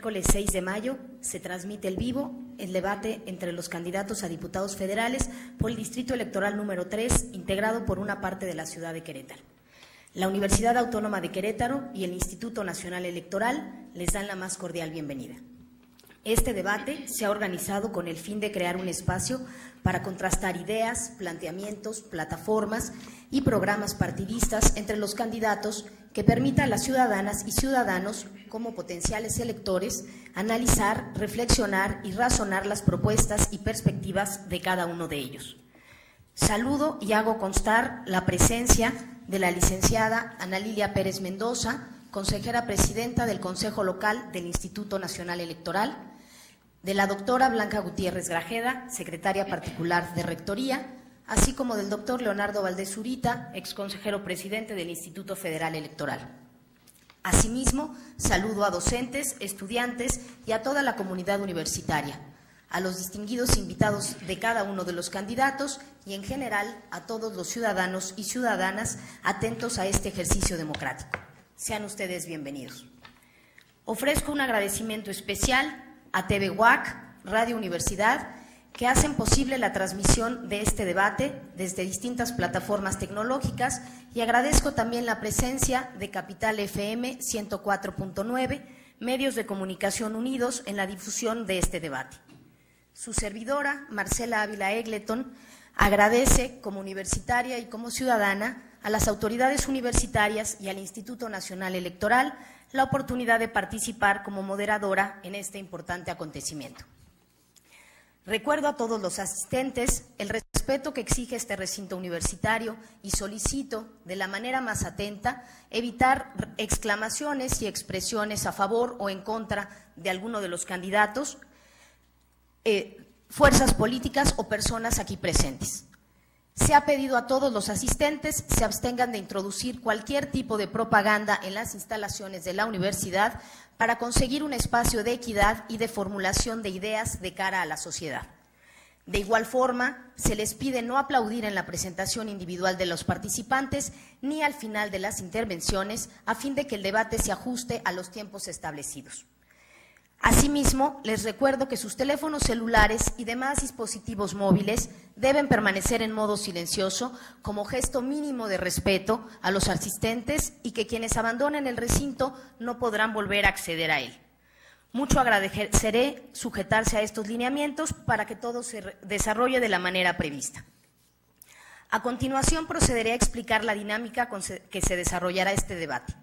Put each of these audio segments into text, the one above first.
miércoles 6 de mayo se transmite el vivo el debate entre los candidatos a diputados federales por el Distrito Electoral número 3, integrado por una parte de la ciudad de Querétaro. La Universidad Autónoma de Querétaro y el Instituto Nacional Electoral les dan la más cordial bienvenida. Este debate se ha organizado con el fin de crear un espacio para contrastar ideas, planteamientos, plataformas y programas partidistas entre los candidatos que permita a las ciudadanas y ciudadanos, como potenciales electores, analizar, reflexionar y razonar las propuestas y perspectivas de cada uno de ellos. Saludo y hago constar la presencia de la licenciada Ana Lilia Pérez Mendoza, consejera presidenta del Consejo Local del Instituto Nacional Electoral, de la doctora Blanca Gutiérrez Grajeda, secretaria particular de Rectoría, así como del doctor Leonardo Valdés Zurita, exconsejero presidente del Instituto Federal Electoral. Asimismo, saludo a docentes, estudiantes y a toda la comunidad universitaria, a los distinguidos invitados de cada uno de los candidatos y, en general, a todos los ciudadanos y ciudadanas atentos a este ejercicio democrático. Sean ustedes bienvenidos. Ofrezco un agradecimiento especial a TV UAC, Radio Universidad, que hacen posible la transmisión de este debate desde distintas plataformas tecnológicas, y agradezco también la presencia de Capital FM 104.9, medios de comunicación unidos en la difusión de este debate. Su servidora, Marcela Ávila Egleton, agradece como universitaria y como ciudadana a las autoridades universitarias y al Instituto Nacional Electoral la oportunidad de participar como moderadora en este importante acontecimiento. Recuerdo a todos los asistentes el respeto que exige este recinto universitario y solicito, de la manera más atenta, evitar exclamaciones y expresiones a favor o en contra de alguno de los candidatos, fuerzas políticas o personas aquí presentes. Se ha pedido a todos los asistentes se abstengan de introducir cualquier tipo de propaganda en las instalaciones de la universidad para conseguir un espacio de equidad y de formulación de ideas de cara a la sociedad. De igual forma, se les pide no aplaudir en la presentación individual de los participantes ni al final de las intervenciones, a fin de que el debate se ajuste a los tiempos establecidos. Asimismo, les recuerdo que sus teléfonos celulares y demás dispositivos móviles deben permanecer en modo silencioso como gesto mínimo de respeto a los asistentes, y que quienes abandonen el recinto no podrán volver a acceder a él. Mucho agradeceré sujetarse a estos lineamientos para que todo se desarrolle de la manera prevista. A continuación procederé a explicar la dinámica que se desarrollará este debate.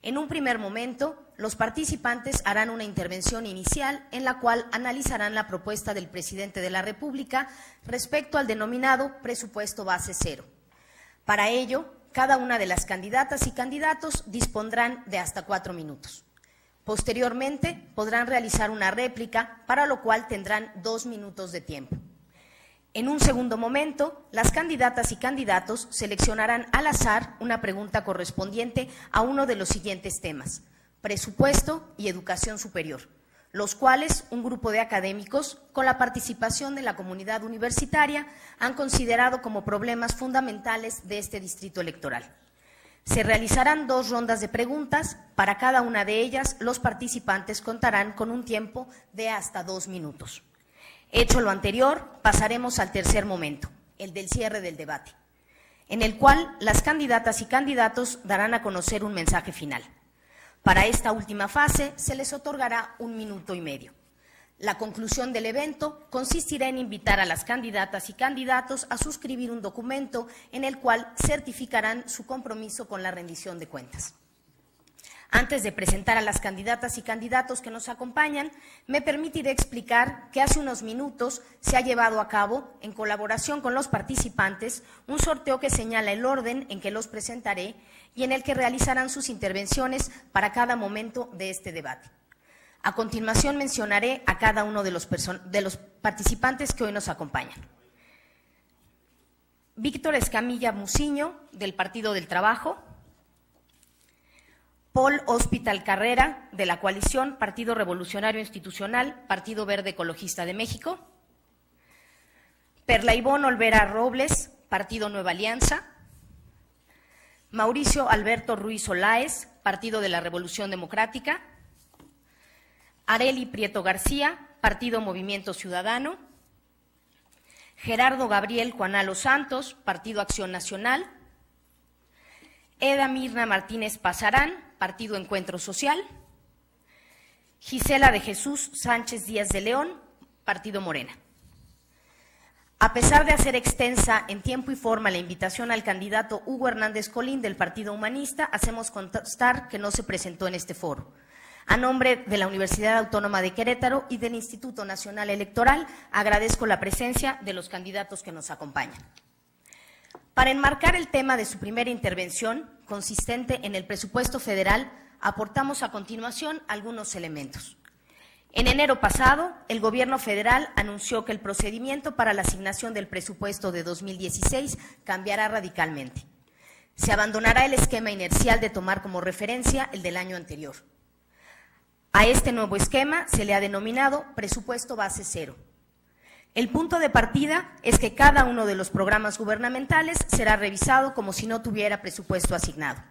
En un primer momento, los participantes harán una intervención inicial en la cual analizarán la propuesta del presidente de la República respecto al denominado presupuesto base cero. Para ello, cada una de las candidatas y candidatos dispondrán de hasta 4 minutos. Posteriormente, podrán realizar una réplica, para lo cual tendrán 2 minutos de tiempo. En un segundo momento, las candidatas y candidatos seleccionarán al azar una pregunta correspondiente a uno de los siguientes temas: presupuesto y educación superior, los cuales un grupo de académicos, con la participación de la comunidad universitaria, han considerado como problemas fundamentales de este distrito electoral. Se realizarán 2 rondas de preguntas. Para cada una de ellas, los participantes contarán con un tiempo de hasta 2 minutos. Hecho lo anterior, pasaremos al tercer momento, el del cierre del debate, en el cual las candidatas y candidatos darán a conocer un mensaje final. Para esta última fase se les otorgará 1 minuto y medio. La conclusión del evento consistirá en invitar a las candidatas y candidatos a suscribir un documento en el cual certificarán su compromiso con la rendición de cuentas. Antes de presentar a las candidatas y candidatos que nos acompañan, me permitiré explicar que hace unos minutos se ha llevado a cabo, en colaboración con los participantes, un sorteo que señala el orden en que los presentaré y en el que realizarán sus intervenciones para cada momento de este debate. A continuación mencionaré a cada uno de los participantes que hoy nos acompañan. Víctor Escamilla Muciño, del Partido del Trabajo. Paul Hospital Carrera, de la coalición Partido Revolucionario Institucional, Partido Verde Ecologista de México. Perla Ivonne Olvera Robles, Partido Nueva Alianza. Mauricio Alberto Ruiz Olaez, Partido de la Revolución Democrática. Arely Prieto García, Partido Movimiento Ciudadano. Gerardo Gabriel Juanalo Santos, Partido Acción Nacional. Eda Mirna Martínez Pasarán, Partido Encuentro Social. Gisela de Jesús Sánchez Díaz de León, Partido Morena. A pesar de hacer extensa en tiempo y forma la invitación al candidato Hugo Hernández Colín del Partido Humanista, hacemos constar que no se presentó en este foro. A nombre de la Universidad Autónoma de Querétaro y del Instituto Nacional Electoral, agradezco la presencia de los candidatos que nos acompañan. Para enmarcar el tema de su primera intervención, consistente en el presupuesto federal, aportamos a continuación algunos elementos. En enero pasado, el Gobierno federal anunció que el procedimiento para la asignación del presupuesto de 2016 cambiará radicalmente. Se abandonará el esquema inercial de tomar como referencia el del año anterior. A este nuevo esquema se le ha denominado presupuesto base cero. El punto de partida es que cada uno de los programas gubernamentales será revisado como si no tuviera presupuesto asignado.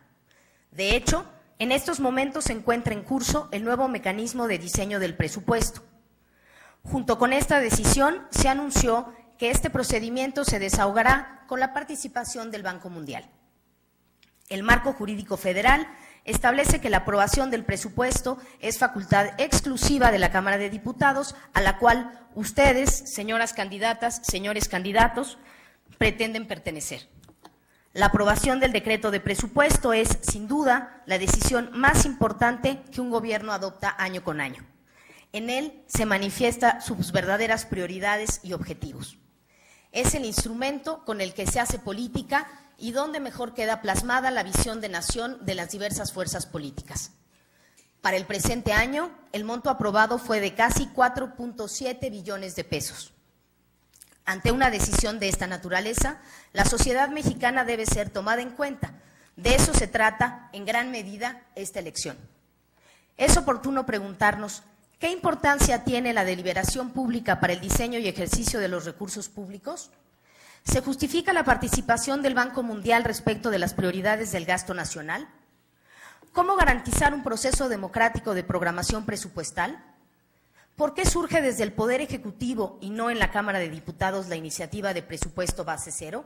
De hecho, en estos momentos se encuentra en curso el nuevo mecanismo de diseño del presupuesto. Junto con esta decisión, se anunció que este procedimiento se desahogará con la participación del Banco Mundial. El marco jurídico federal establece que la aprobación del presupuesto es facultad exclusiva de la Cámara de Diputados, a la cual ustedes, señoras candidatas, señores candidatos, pretenden pertenecer. La aprobación del decreto de presupuesto es, sin duda, la decisión más importante que un gobierno adopta año con año. En él se manifiestan sus verdaderas prioridades y objetivos. Es el instrumento con el que se hace política y donde mejor queda plasmada la visión de nación de las diversas fuerzas políticas. Para el presente año, el monto aprobado fue de casi 4.7 billones de pesos. Ante una decisión de esta naturaleza, la sociedad mexicana debe ser tomada en cuenta. De eso se trata, en gran medida, esta elección. Es oportuno preguntarnos, ¿qué importancia tiene la deliberación pública para el diseño y ejercicio de los recursos públicos? ¿Se justifica la participación del Banco Mundial respecto de las prioridades del gasto nacional? ¿Cómo garantizar un proceso democrático de programación presupuestal? ¿Por qué surge desde el Poder Ejecutivo y no en la Cámara de Diputados la iniciativa de presupuesto base cero?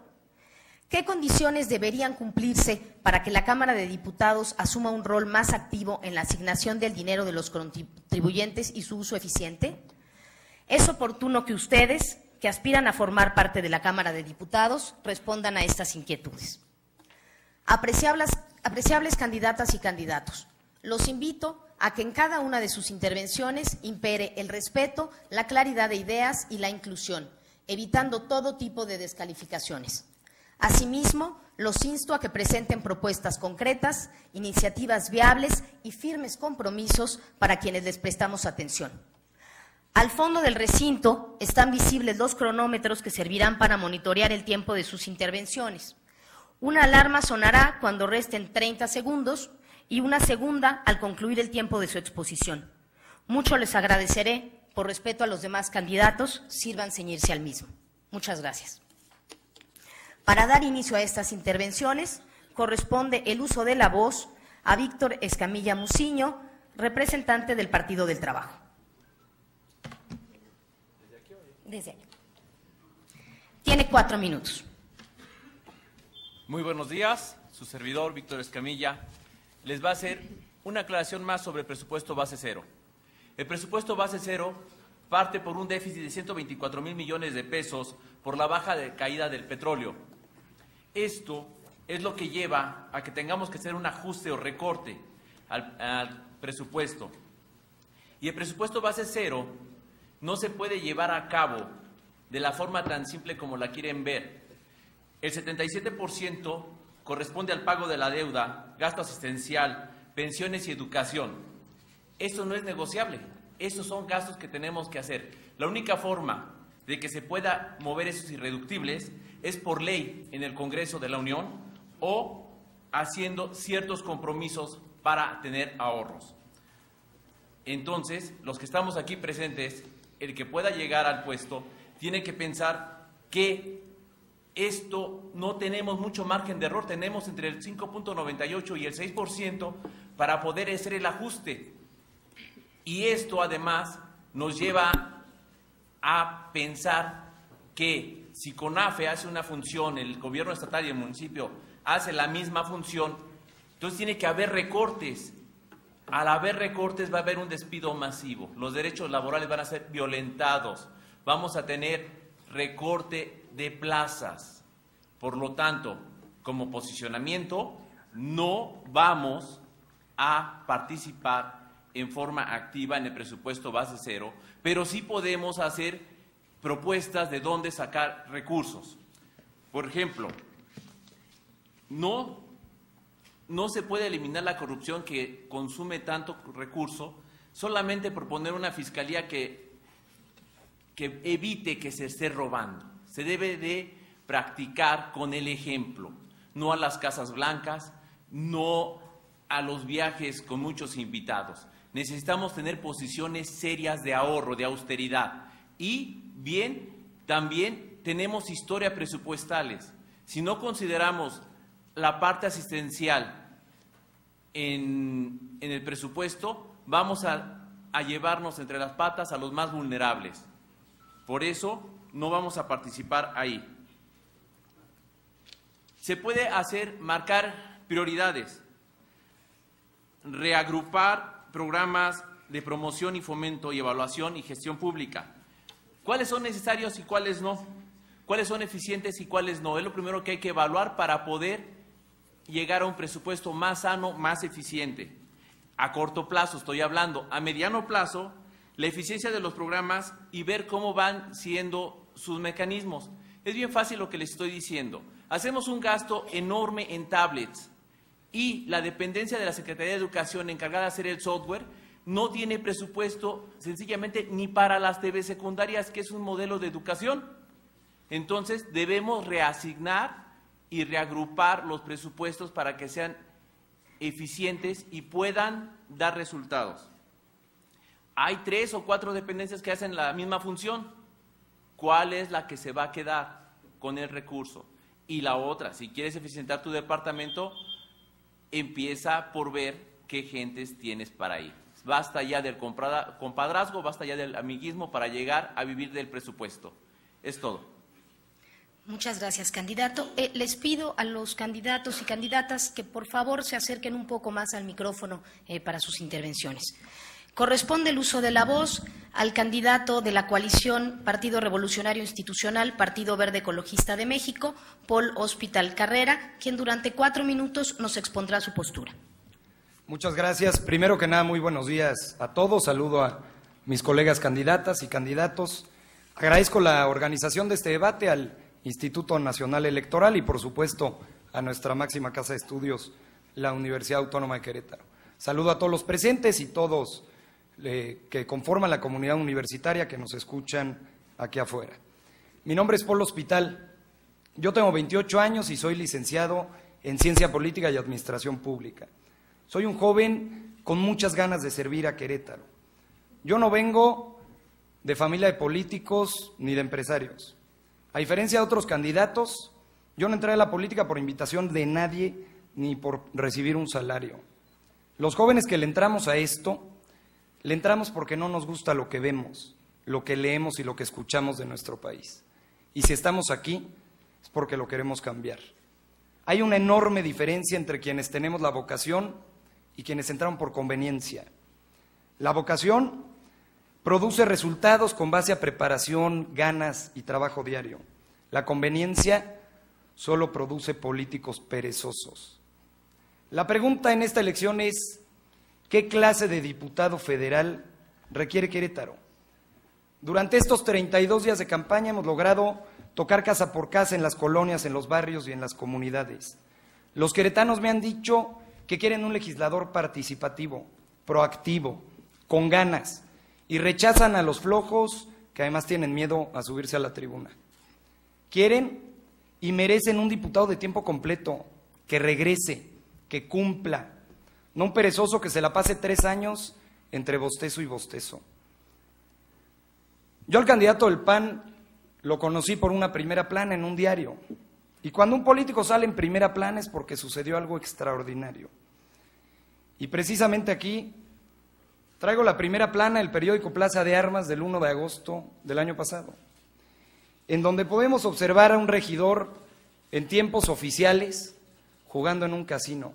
¿Qué condiciones deberían cumplirse para que la Cámara de Diputados asuma un rol más activo en la asignación del dinero de los contribuyentes y su uso eficiente? Es oportuno que ustedes, que aspiran a formar parte de la Cámara de Diputados, respondan a estas inquietudes. Apreciables candidatas y candidatos, los invito a que en cada una de sus intervenciones impere el respeto, la claridad de ideas y la inclusión, evitando todo tipo de descalificaciones. Asimismo, los insto a que presenten propuestas concretas, iniciativas viables y firmes compromisos para quienes les prestamos atención. Al fondo del recinto están visibles 2 cronómetros que servirán para monitorear el tiempo de sus intervenciones. Una alarma sonará cuando resten 30 segundos y una segunda al concluir el tiempo de su exposición. Mucho les agradeceré, por respeto a los demás candidatos, sirvan ceñirse al mismo. Muchas gracias. Para dar inicio a estas intervenciones, corresponde el uso de la voz a Víctor Escamilla Muciño, representante del Partido del Trabajo. Desde aquí. Tiene 4 minutos. Muy buenos días, su servidor Víctor Escamilla les va a hacer una aclaración más sobre el presupuesto base cero. El presupuesto base cero parte por un déficit de 124,000 millones de pesos por la baja caída del petróleo. Esto es lo que lleva a que tengamos que hacer un ajuste o recorte al presupuesto. Y el presupuesto base cero no se puede llevar a cabo de la forma tan simple como la quieren ver. El 77% corresponde al pago de la deuda, gasto asistencial, pensiones y educación. Eso no es negociable, esos son gastos que tenemos que hacer. La única forma de que se pueda mover esos irreductibles es por ley en el Congreso de la Unión o haciendo ciertos compromisos para tener ahorros. Entonces, los que estamos aquí presentes, el que pueda llegar al puesto, tiene que pensar que esto no tenemos mucho margen de error, tenemos entre el 5.98 y el 6% para poder hacer el ajuste. Y esto además nos lleva a pensar que si CONAFE hace una función, el gobierno estatal y el municipio hace la misma función, entonces tiene que haber recortes. Al haber recortes va a haber un despido masivo, los derechos laborales van a ser violentados, vamos a tener recorte de plazas. Por lo tanto, como posicionamiento, no vamos a participar en forma activa en el presupuesto base cero, pero sí podemos hacer propuestas de dónde sacar recursos. Por ejemplo, no se puede eliminar la corrupción que consume tanto recurso solamente por poner una fiscalía que evite que se esté robando. Se debe de practicar con el ejemplo, no a las casas blancas, no a los viajes con muchos invitados. Necesitamos tener posiciones serias de ahorro, de austeridad. Y bien, también tenemos historia presupuestales. Si no consideramos la parte asistencial en el presupuesto, vamos a llevarnos entre las patas a los más vulnerables. Por eso no vamos a participar ahí. Se puede marcar prioridades, reagrupar programas de promoción y fomento y evaluación y gestión pública. ¿Cuáles son necesarios y cuáles no? ¿Cuáles son eficientes y cuáles no? Es lo primero que hay que evaluar para poder llegar a un presupuesto más sano, más eficiente. A corto plazo estoy hablando. A mediano plazo, la eficiencia de los programas y ver cómo van siendo sus mecanismos. Es bien fácil lo que les estoy diciendo. Hacemos un gasto enorme en tablets y la dependencia de la Secretaría de Educación encargada de hacer el software no tiene presupuesto sencillamente ni para las TV secundarias, que es un modelo de educación. Entonces debemos reasignar y reagrupar los presupuestos para que sean eficientes y puedan dar resultados. Hay 3 o 4 dependencias que hacen la misma función. ¿Cuál es la que se va a quedar con el recurso? Y la otra, si quieres eficientar tu departamento, empieza por ver qué gentes tienes para ir. Basta ya del compadrazgo, basta ya del amiguismo para llegar a vivir del presupuesto. Es todo. Muchas gracias, candidato. Les pido a los candidatos y candidatas que por favor se acerquen un poco más al micrófono para sus intervenciones. Corresponde el uso de la voz al candidato de la coalición Partido Revolucionario Institucional, Partido Verde Ecologista de México, Paul Hospital Carrera, quien durante 4 minutos nos expondrá su postura. Muchas gracias. Primero que nada, muy buenos días a todos. Saludo a mis colegas candidatas y candidatos. Agradezco la organización de este debate al Instituto Nacional Electoral y, por supuesto, a nuestra máxima casa de estudios, la Universidad Autónoma de Querétaro. Saludo a todos los presentes y todos que conforman la comunidad universitaria que nos escuchan aquí afuera. Mi nombre es Paul Hospital. Yo tengo 28 años y soy licenciado en Ciencia Política y Administración Pública. Soy un joven con muchas ganas de servir a Querétaro. Yo no vengo de familia de políticos ni de empresarios. A diferencia de otros candidatos, yo no entré a la política por invitación de nadie ni por recibir un salario. Los jóvenes que le entramos a esto, le entramos porque no nos gusta lo que vemos, lo que leemos y lo que escuchamos de nuestro país. Y si estamos aquí, es porque lo queremos cambiar. Hay una enorme diferencia entre quienes tenemos la vocación y quienes entraron por conveniencia. La vocación produce resultados con base a preparación, ganas y trabajo diario. La conveniencia solo produce políticos perezosos. La pregunta en esta elección es: ¿qué clase de diputado federal requiere Querétaro? Durante estos 32 días de campaña hemos logrado tocar casa por casa en las colonias, en los barrios y en las comunidades. Los queretanos me han dicho que quieren un legislador participativo, proactivo, con ganas, y rechazan a los flojos que además tienen miedo a subirse a la tribuna. Quieren y merecen un diputado de tiempo completo, que regrese, que cumpla, no un perezoso que se la pase 3 años entre bostezo y bostezo. Yo al candidato del PAN lo conocí por una primera plana en un diario, y cuando un político sale en primera plana es porque sucedió algo extraordinario. Y precisamente aquí Traigo la primera plana del periódico Plaza de Armas del 1 de agosto del año pasado, en donde podemos observar a un regidor en tiempos oficiales jugando en un casino.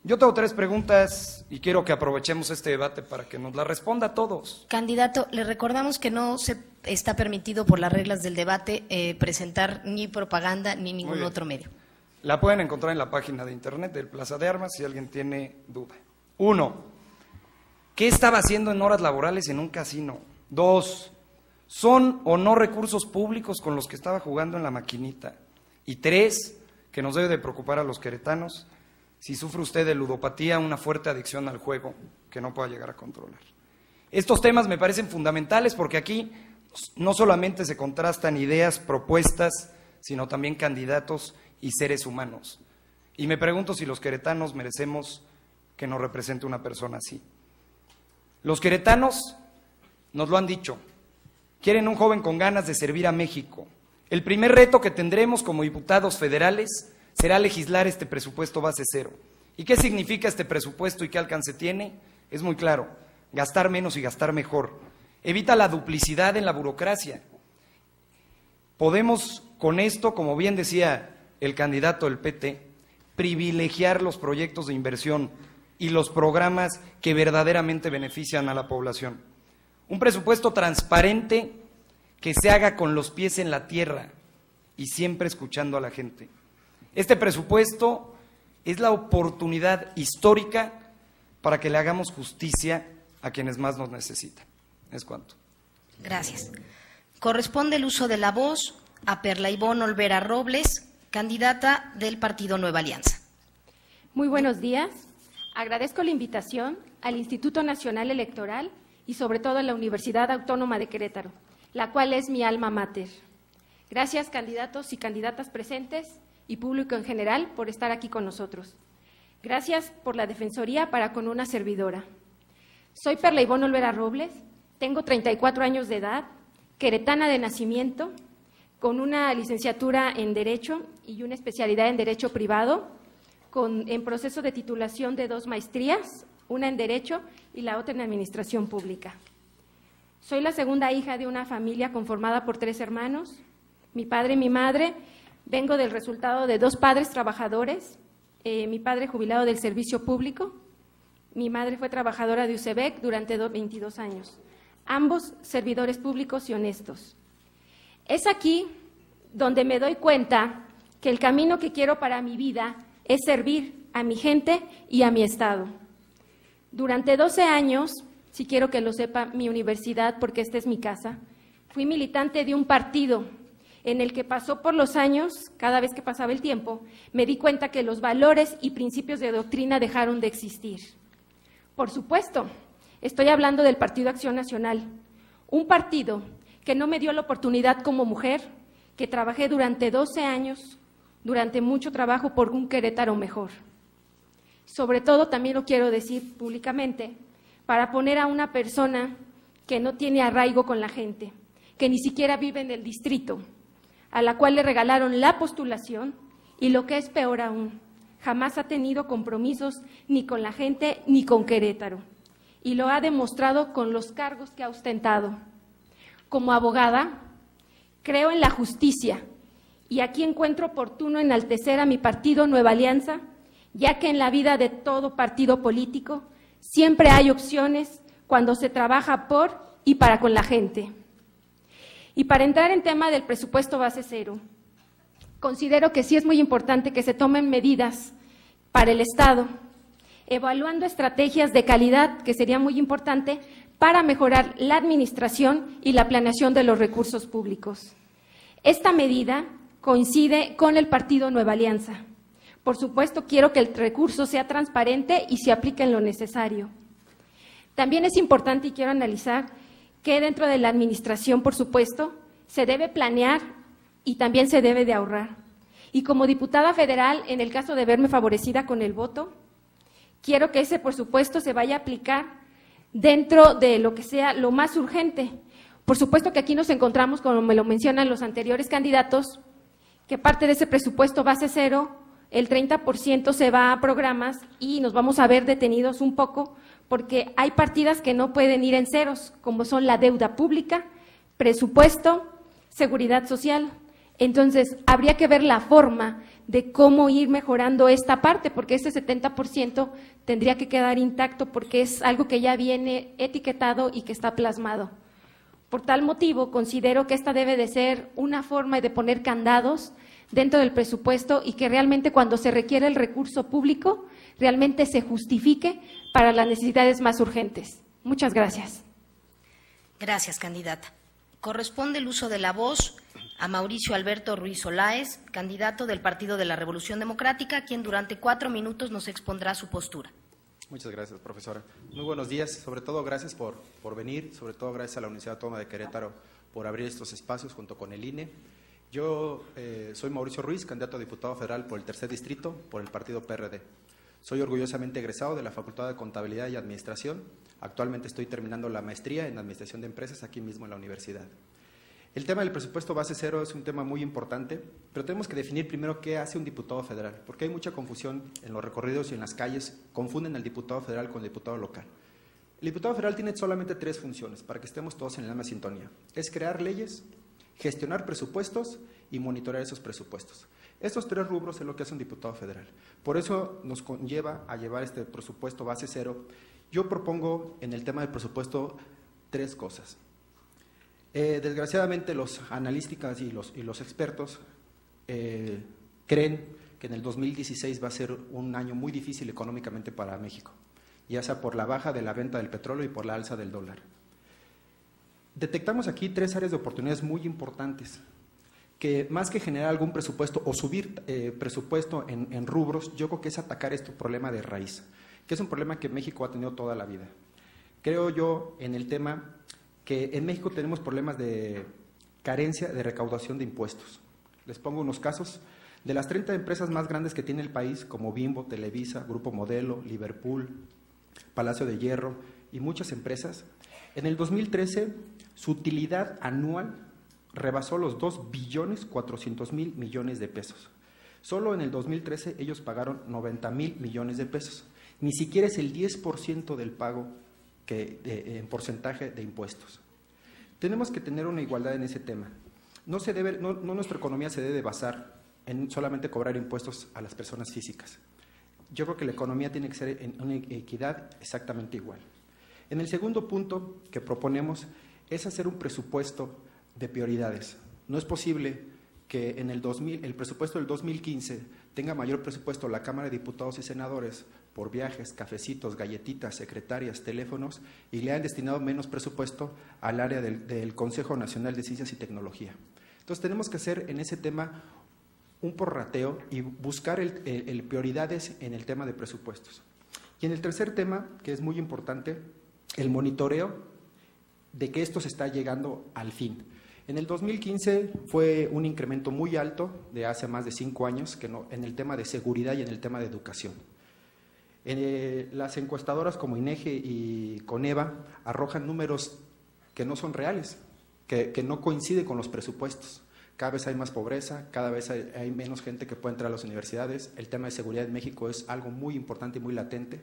Yo tengo 3 preguntas y quiero que aprovechemos este debate para que nos la responda a todos. Candidato, le recordamos que no se está permitido por las reglas del debate presentar ni propaganda ni ningún otro medio. La pueden encontrar en la página de internet del Plaza de Armas si alguien tiene duda. 1. ¿Qué estaba haciendo en horas laborales en un casino? 2. ¿Son o no recursos públicos con los que estaba jugando en la maquinita? Y 3, que nos debe de preocupar a los queretanos, si sufre usted de ludopatía, una fuerte adicción al juego que no pueda llegar a controlar. Estos temas me parecen fundamentales porque aquí no solamente se contrastan ideas, propuestas, sino también candidatos y seres humanos. Y me pregunto si los queretanos merecemos que nos represente una persona así. Los queretanos nos lo han dicho, quieren un joven con ganas de servir a México. El primer reto que tendremos como diputados federales será legislar este presupuesto base cero. ¿Y qué significa este presupuesto y qué alcance tiene? Es muy claro, gastar menos y gastar mejor. Evita la duplicidad en la burocracia. Podemos con esto, como bien decía el candidato del PT, privilegiar los proyectos de inversión y los programas que verdaderamente benefician a la población. Un presupuesto transparente que se haga con los pies en la tierra y siempre escuchando a la gente. Este presupuesto es la oportunidad histórica para que le hagamos justicia a quienes más nos necesitan. Es cuanto. Gracias. Corresponde el uso de la voz a Perla Ivonne Olvera Robles, candidata del Partido Nueva Alianza. Muy buenos días. Agradezco la invitación al Instituto Nacional Electoral y sobre todo a la Universidad Autónoma de Querétaro, la cual es mi alma mater. Gracias, candidatos y candidatas presentes y público en general, por estar aquí con nosotros. Gracias por la defensoría para con una servidora. Soy Perla Ivonne Olvera Robles, tengo 34 años de edad, queretana de nacimiento, con una licenciatura en Derecho y una especialidad en Derecho Privado, en proceso de titulación de 2 maestrías, una en Derecho y la otra en Administración Pública. Soy la segunda hija de una familia conformada por 3 hermanos, mi padre y mi madre. Vengo del resultado de 2 padres trabajadores, mi padre jubilado del servicio público, mi madre fue trabajadora de UCEBEC durante 22 años, ambos servidores públicos y honestos. Es aquí donde me doy cuenta que el camino que quiero para mi vida es servir a mi gente y a mi Estado. Durante 12 años, si quiero que lo sepa mi universidad, porque esta es mi casa, fui militante de un partido en el que pasó por los años, cada vez que pasaba el tiempo, me di cuenta que los valores y principios de doctrina dejaron de existir. Por supuesto, estoy hablando del Partido Acción Nacional, un partido que no me dio la oportunidad como mujer, que trabajé durante 12 años, durante mucho trabajo por un Querétaro mejor. Sobre todo, también lo quiero decir públicamente, para poner a una persona que no tiene arraigo con la gente, que ni siquiera vive en el distrito, a la cual le regalaron la postulación y, lo que es peor aún, jamás ha tenido compromisos ni con la gente ni con Querétaro, y lo ha demostrado con los cargos que ha ostentado. Como abogada, creo en la justicia y aquí encuentro oportuno enaltecer a mi partido Nueva Alianza, ya que en la vida de todo partido político siempre hay opciones cuando se trabaja por y para con la gente. Y para entrar en tema del presupuesto base cero, considero que sí es muy importante que se tomen medidas para el Estado, evaluando estrategias de calidad, que sería muy importante, para mejorar la administración y la planeación de los recursos públicos. Esta medida coincide con el Partido Nueva Alianza. Por supuesto, quiero que el recurso sea transparente y se aplique en lo necesario. También es importante, y quiero analizar, que dentro de la administración, por supuesto, se debe planear y también se debe de ahorrar. Y como diputada federal, en el caso de verme favorecida con el voto, quiero que ese, por supuesto, se vaya a aplicar dentro de lo que sea lo más urgente. Por supuesto que aquí nos encontramos, como me lo mencionan los anteriores candidatos, que parte de ese presupuesto base cero, el 30% se va a programas y nos vamos a ver detenidos un poco porque hay partidas que no pueden ir en ceros, como son la deuda pública, presupuesto, seguridad social. Entonces, habría que ver la forma de cómo ir mejorando esta parte, porque ese 70% tendría que quedar intacto porque es algo que ya viene etiquetado y que está plasmado. Por tal motivo, considero que esta debe de ser una forma de poner candados dentro del presupuesto y que realmente cuando se requiere el recurso público, realmente se justifique para las necesidades más urgentes. Muchas gracias. Gracias, candidata. Corresponde el uso de la voz a Mauricio Alberto Ruiz Olaez, candidato del Partido de la Revolución Democrática, quien durante 4 minutos nos expondrá su postura. Muchas gracias, profesora. Muy buenos días. Sobre todo, gracias por venir. Sobre todo, gracias a la Universidad Autónoma de Querétaro por abrir estos espacios junto con el INE. Yo soy Mauricio Ruiz, candidato a diputado federal por el 3er Distrito, por el Partido PRD. Soy orgullosamente egresado de la Facultad de Contabilidad y Administración. Actualmente estoy terminando la maestría en Administración de Empresas aquí mismo en la universidad. El tema del presupuesto base cero es un tema muy importante, pero tenemos que definir primero qué hace un diputado federal, porque hay mucha confusión en los recorridos y en las calles, confunden al diputado federal con el diputado local. El diputado federal tiene solamente 3 funciones, para que estemos todos en la misma sintonía. Es crear leyes, gestionar presupuestos y monitorear esos presupuestos. Estos 3 rubros es lo que hace un diputado federal. Por eso nos conlleva a llevar este presupuesto base cero. Yo propongo en el tema del presupuesto 3 cosas. Desgraciadamente los analistas y los expertos creen que en el 2016 va a ser un año muy difícil económicamente para México, ya sea por la baja de la venta del petróleo y por la alza del dólar. Detectamos aquí 3 áreas de oportunidades muy importantes, que más que generar algún presupuesto o subir presupuesto en rubros, yo creo que es atacar este problema de raíz, que es un problema que México ha tenido toda la vida. Creo yo en el tema que en México tenemos problemas de carencia de recaudación de impuestos. Les pongo unos casos. De las 30 empresas más grandes que tiene el país, como Bimbo, Televisa, Grupo Modelo, Liverpool, Palacio de Hierro y muchas empresas, en el 2013 su utilidad anual rebasó los 2.400.000 millones de pesos. Solo en el 2013 ellos pagaron 90.000 millones de pesos. Ni siquiera es el 10% del pago en porcentaje de impuestos. Tenemos que tener una igualdad en ese tema. No nuestra economía se debe basar en solamente cobrar impuestos a las personas físicas. Yo creo que la economía tiene que ser en una equidad exactamente igual. En el segundo punto que proponemos es hacer un presupuesto de prioridades. No es posible que en el presupuesto del 2015 tenga mayor presupuesto la Cámara de Diputados y Senadores por viajes, cafecitos, galletitas, secretarias, teléfonos, y le han destinado menos presupuesto al área del Consejo Nacional de Ciencias y Tecnología. Entonces tenemos que hacer en ese tema un prorrateo y buscar el prioridades en el tema de presupuestos. Y en el tercer tema, que es muy importante, el monitoreo de que esto se está llegando al fin. En el 2015 fue un incremento muy alto de hace más de 5 años en el tema de seguridad y en el tema de educación. Las encuestadoras como INEGI y Coneva arrojan números que no son reales, que no coinciden con los presupuestos. Cada vez hay más pobreza, cada vez hay menos gente que puede entrar a las universidades. El tema de seguridad en México es algo muy importante y muy latente.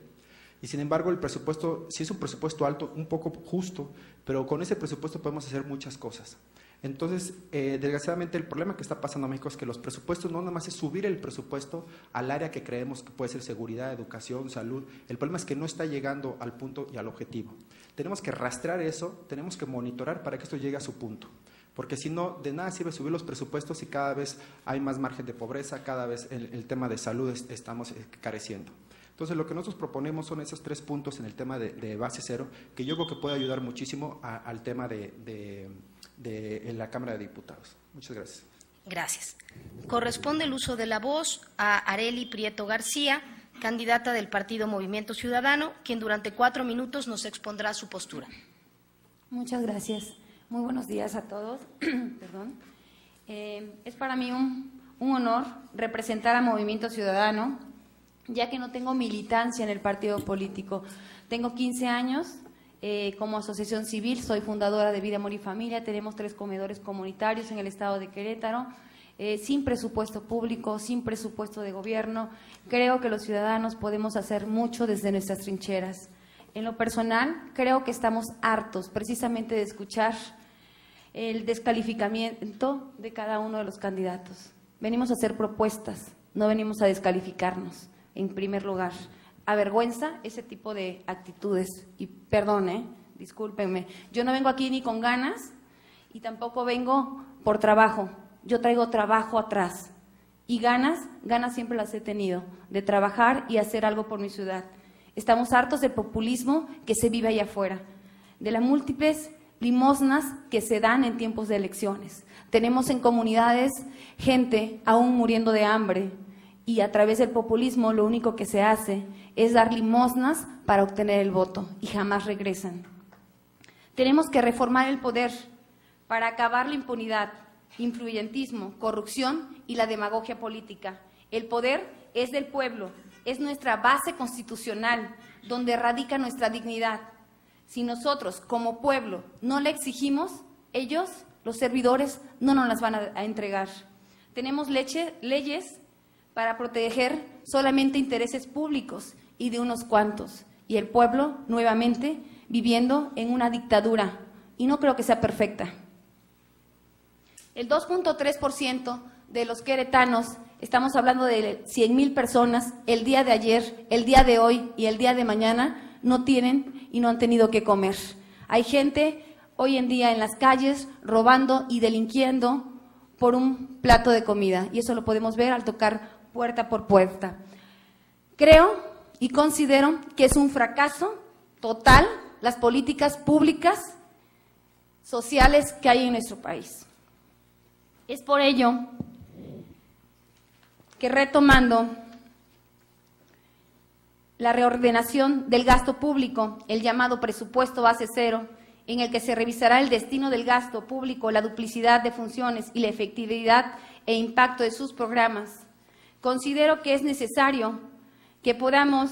Y sin embargo, el presupuesto, sí es un presupuesto alto, un poco justo, pero con ese presupuesto podemos hacer muchas cosas. Entonces, desgraciadamente, el problema que está pasando en México es que los presupuestos no nada más es subir el presupuesto al área que creemos que puede ser seguridad, educación, salud. El problema es que no está llegando al punto y al objetivo. Tenemos que rastrear eso, tenemos que monitorar para que esto llegue a su punto. Porque si no, de nada sirve subir los presupuestos y cada vez hay más margen de pobreza, cada vez el tema de salud estamos careciendo. Entonces, lo que nosotros proponemos son esos 3 puntos en el tema de base cero, que yo creo que puede ayudar muchísimo al tema en la Cámara de Diputados. Muchas gracias. Gracias. Corresponde el uso de la voz a Arely Prieto García, candidata del Partido Movimiento Ciudadano, quien durante 4 minutos nos expondrá su postura. Muchas gracias. Muy buenos días a todos. Perdón. Es para mí un honor representar a Movimiento Ciudadano, ya que no tengo militancia en el partido político. Tengo 15 años como asociación civil, soy fundadora de Vida, Amor y Familia, tenemos 3 comedores comunitarios en el estado de Querétaro, sin presupuesto público, sin presupuesto de gobierno. Creo que los ciudadanos podemos hacer mucho desde nuestras trincheras. En lo personal, creo que estamos hartos precisamente de escuchar el descalificamiento de cada uno de los candidatos. Venimos a hacer propuestas, no venimos a descalificarnos, en primer lugar. Avergüenza ese tipo de actitudes. Y perdón, discúlpenme, yo no vengo aquí ni con ganas y tampoco vengo por trabajo. Yo traigo trabajo atrás y ganas siempre las he tenido, de trabajar y hacer algo por mi ciudad. Estamos hartos del populismo que se vive allá afuera, de las múltiples limosnas que se dan en tiempos de elecciones. Tenemos en comunidades gente aún muriendo de hambre y a través del populismo lo único que se hace es dar limosnas para obtener el voto y jamás regresan. Tenemos que reformar el poder para acabar la impunidad, influyentismo, corrupción y la demagogia política. El poder es del pueblo, es nuestra base constitucional, donde radica nuestra dignidad. Si nosotros, como pueblo, no le exigimos, ellos, los servidores, no nos las van a entregar. Tenemos leyes para proteger solamente intereses públicos y de unos cuantos, y el pueblo, nuevamente, viviendo en una dictadura, y no creo que sea perfecta. El 2.3% de los queretanos, estamos hablando de 100,000 personas, el día de ayer, el día de hoy y el día de mañana, no tienen y no han tenido que comer. Hay gente hoy en día en las calles robando y delinquiendo por un plato de comida, y eso lo podemos ver al tocar puerta por puerta. Creo y considero que es un fracaso total las políticas públicas sociales que hay en nuestro país. Es por ello que, retomando la reordenación del gasto público, el llamado presupuesto base cero, en el que se revisará el destino del gasto público, la duplicidad de funciones y la efectividad e impacto de sus programas, considero que es necesario que podamos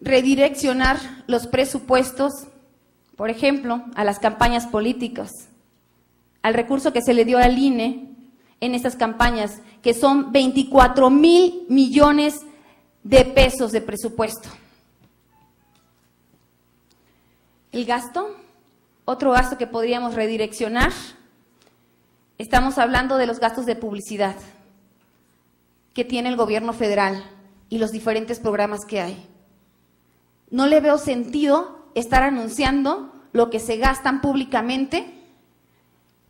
redireccionar los presupuestos, por ejemplo, a las campañas políticas, al recurso que se le dio al INE en estas campañas, que son 24,000 millones de pesos de presupuesto. El gasto, otro gasto que podríamos redireccionar, estamos hablando de los gastos de publicidad que tiene el gobierno federal y los diferentes programas que hay. No le veo sentido estar anunciando lo que se gastan públicamente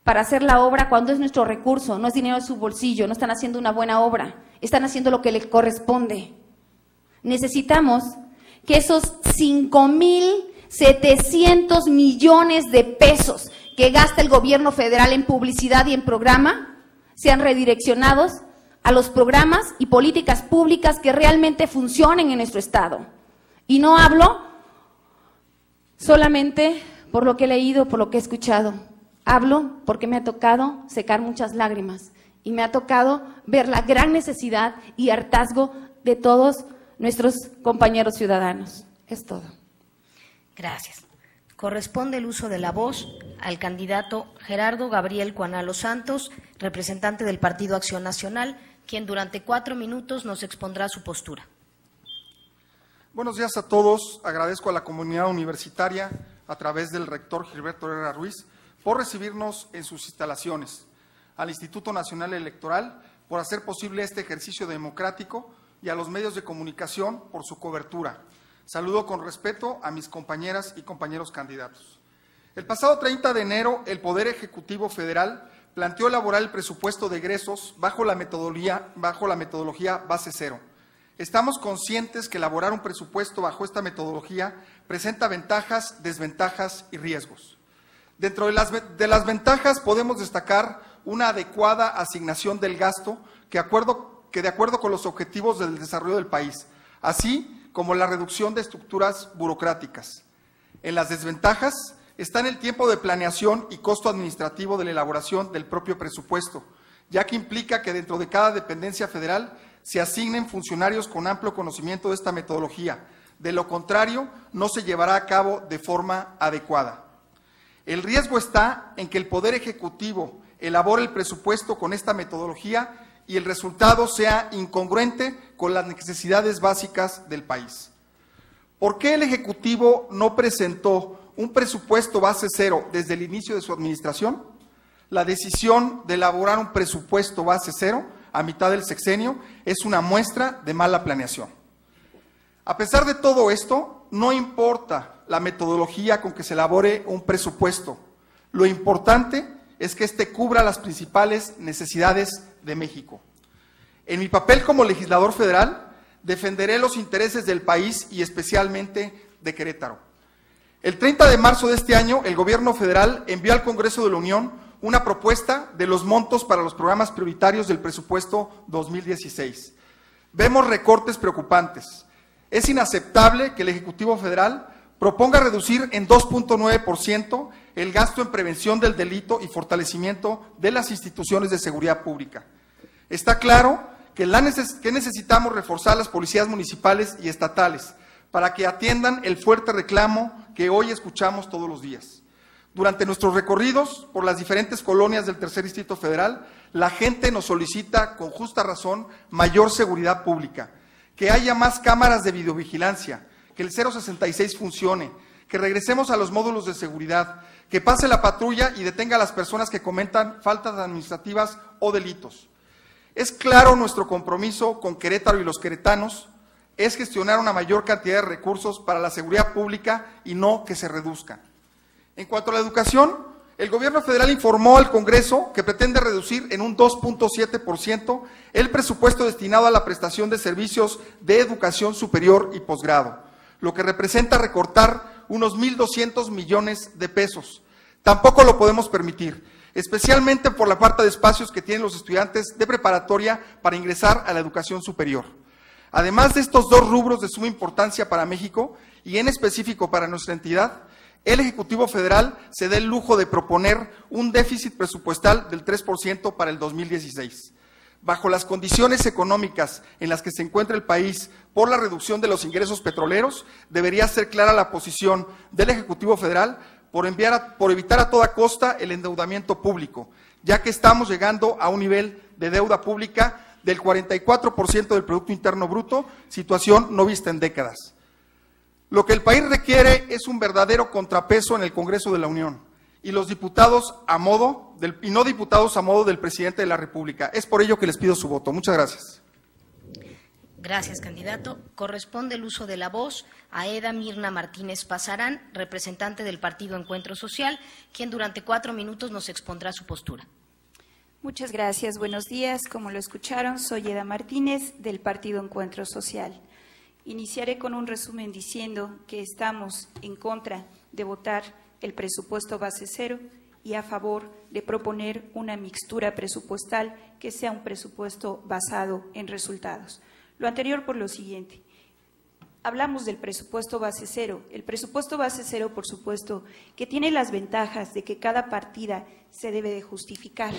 para hacer la obra cuando es nuestro recurso, no es dinero de su bolsillo, no están haciendo una buena obra, están haciendo lo que les corresponde. Necesitamos que esos 5,700 millones de pesos que gasta el gobierno federal en publicidad y en programa sean redireccionados a los programas y políticas públicas que realmente funcionen en nuestro estado. Y no hablo solamente por lo que he leído, por lo que he escuchado. Hablo porque me ha tocado secar muchas lágrimas y me ha tocado ver la gran necesidad y hartazgo de todos nuestros compañeros ciudadanos. Es todo. Gracias. Corresponde el uso de la voz al candidato Gerardo Gabriel Cuanalo Santos, representante del Partido Acción Nacional, quien durante 4 minutos nos expondrá su postura. Buenos días a todos. Agradezco a la comunidad universitaria, a través del rector Gilberto Herrera Ruiz, por recibirnos en sus instalaciones, al Instituto Nacional Electoral por hacer posible este ejercicio democrático y a los medios de comunicación por su cobertura. Saludo con respeto a mis compañeras y compañeros candidatos. El pasado 30 de enero, el Poder Ejecutivo Federal planteó elaborar el presupuesto de egresos bajo la metodología base cero. Estamos conscientes que elaborar un presupuesto bajo esta metodología presenta ventajas, desventajas y riesgos. Dentro de las ventajas podemos destacar una adecuada asignación del gasto que de acuerdo con los objetivos del desarrollo del país, así como la reducción de estructuras burocráticas. En las desventajas está el tiempo de planeación y costo administrativo de la elaboración del propio presupuesto, ya que implica que dentro de cada dependencia federal se asignen funcionarios con amplio conocimiento de esta metodología. De lo contrario, no se llevará a cabo de forma adecuada. El riesgo está en que el Poder Ejecutivo elabore el presupuesto con esta metodología y el resultado sea incongruente con las necesidades básicas del país. ¿Por qué el Ejecutivo no presentó un presupuesto base cero desde el inicio de su administración? La decisión de elaborar un presupuesto base cero a mitad del sexenio es una muestra de mala planeación. A pesar de todo esto, no importa la metodología con que se elabore un presupuesto. Lo importante es que éste cubra las principales necesidades de México. En mi papel como legislador federal, defenderé los intereses del país y especialmente de Querétaro. El 30 de marzo de este año, el Gobierno federal envió al Congreso de la Unión una propuesta de los montos para los programas prioritarios del presupuesto 2016. Vemos recortes preocupantes. Es inaceptable que el Ejecutivo Federal proponga reducir en 2.9% el gasto en prevención del delito y fortalecimiento de las instituciones de seguridad pública. Está claro que necesitamos reforzar las policías municipales y estatales para que atiendan el fuerte reclamo que hoy escuchamos todos los días. Durante nuestros recorridos por las diferentes colonias del Tercer Distrito Federal, la gente nos solicita, con justa razón, mayor seguridad pública, que haya más cámaras de videovigilancia, que el 066 funcione, que regresemos a los módulos de seguridad, que pase la patrulla y detenga a las personas que cometan faltas administrativas o delitos. Es claro nuestro compromiso con Querétaro y los queretanos, es gestionar una mayor cantidad de recursos para la seguridad pública y no que se reduzcan. En cuanto a la educación, el Gobierno federal informó al Congreso que pretende reducir en un 2.7% el presupuesto destinado a la prestación de servicios de educación superior y posgrado, lo que representa recortar unos 1.200 millones de pesos. Tampoco lo podemos permitir, especialmente por la falta de espacios que tienen los estudiantes de preparatoria para ingresar a la educación superior. Además de estos dos rubros de suma importancia para México y en específico para nuestra entidad, el Ejecutivo Federal se da el lujo de proponer un déficit presupuestal del 3% para el 2016. Bajo las condiciones económicas en las que se encuentra el país por la reducción de los ingresos petroleros, debería ser clara la posición del Ejecutivo Federal por evitar a toda costa el endeudamiento público, ya que estamos llegando a un nivel de deuda pública del 44% del Producto Interno Bruto, situación no vista en décadas. Lo que el país requiere es un verdadero contrapeso en el Congreso de la Unión y los diputados y no diputados a modo del presidente de la República. Es por ello que les pido su voto. Muchas gracias. Gracias, candidato. Corresponde el uso de la voz a Eda Mirna Martínez Pasarán, representante del Partido Encuentro Social, quien durante 4 minutos nos expondrá su postura. Muchas gracias. Buenos días. Como lo escucharon, soy Eda Martínez del Partido Encuentro Social. Iniciaré con un resumen diciendo que estamos en contra de votar el presupuesto base cero y a favor de proponer una mixtura presupuestal que sea un presupuesto basado en resultados. Lo anterior por lo siguiente. Hablamos del presupuesto base cero. El presupuesto base cero, por supuesto, que tiene las ventajas de que cada partida se debe de justificar,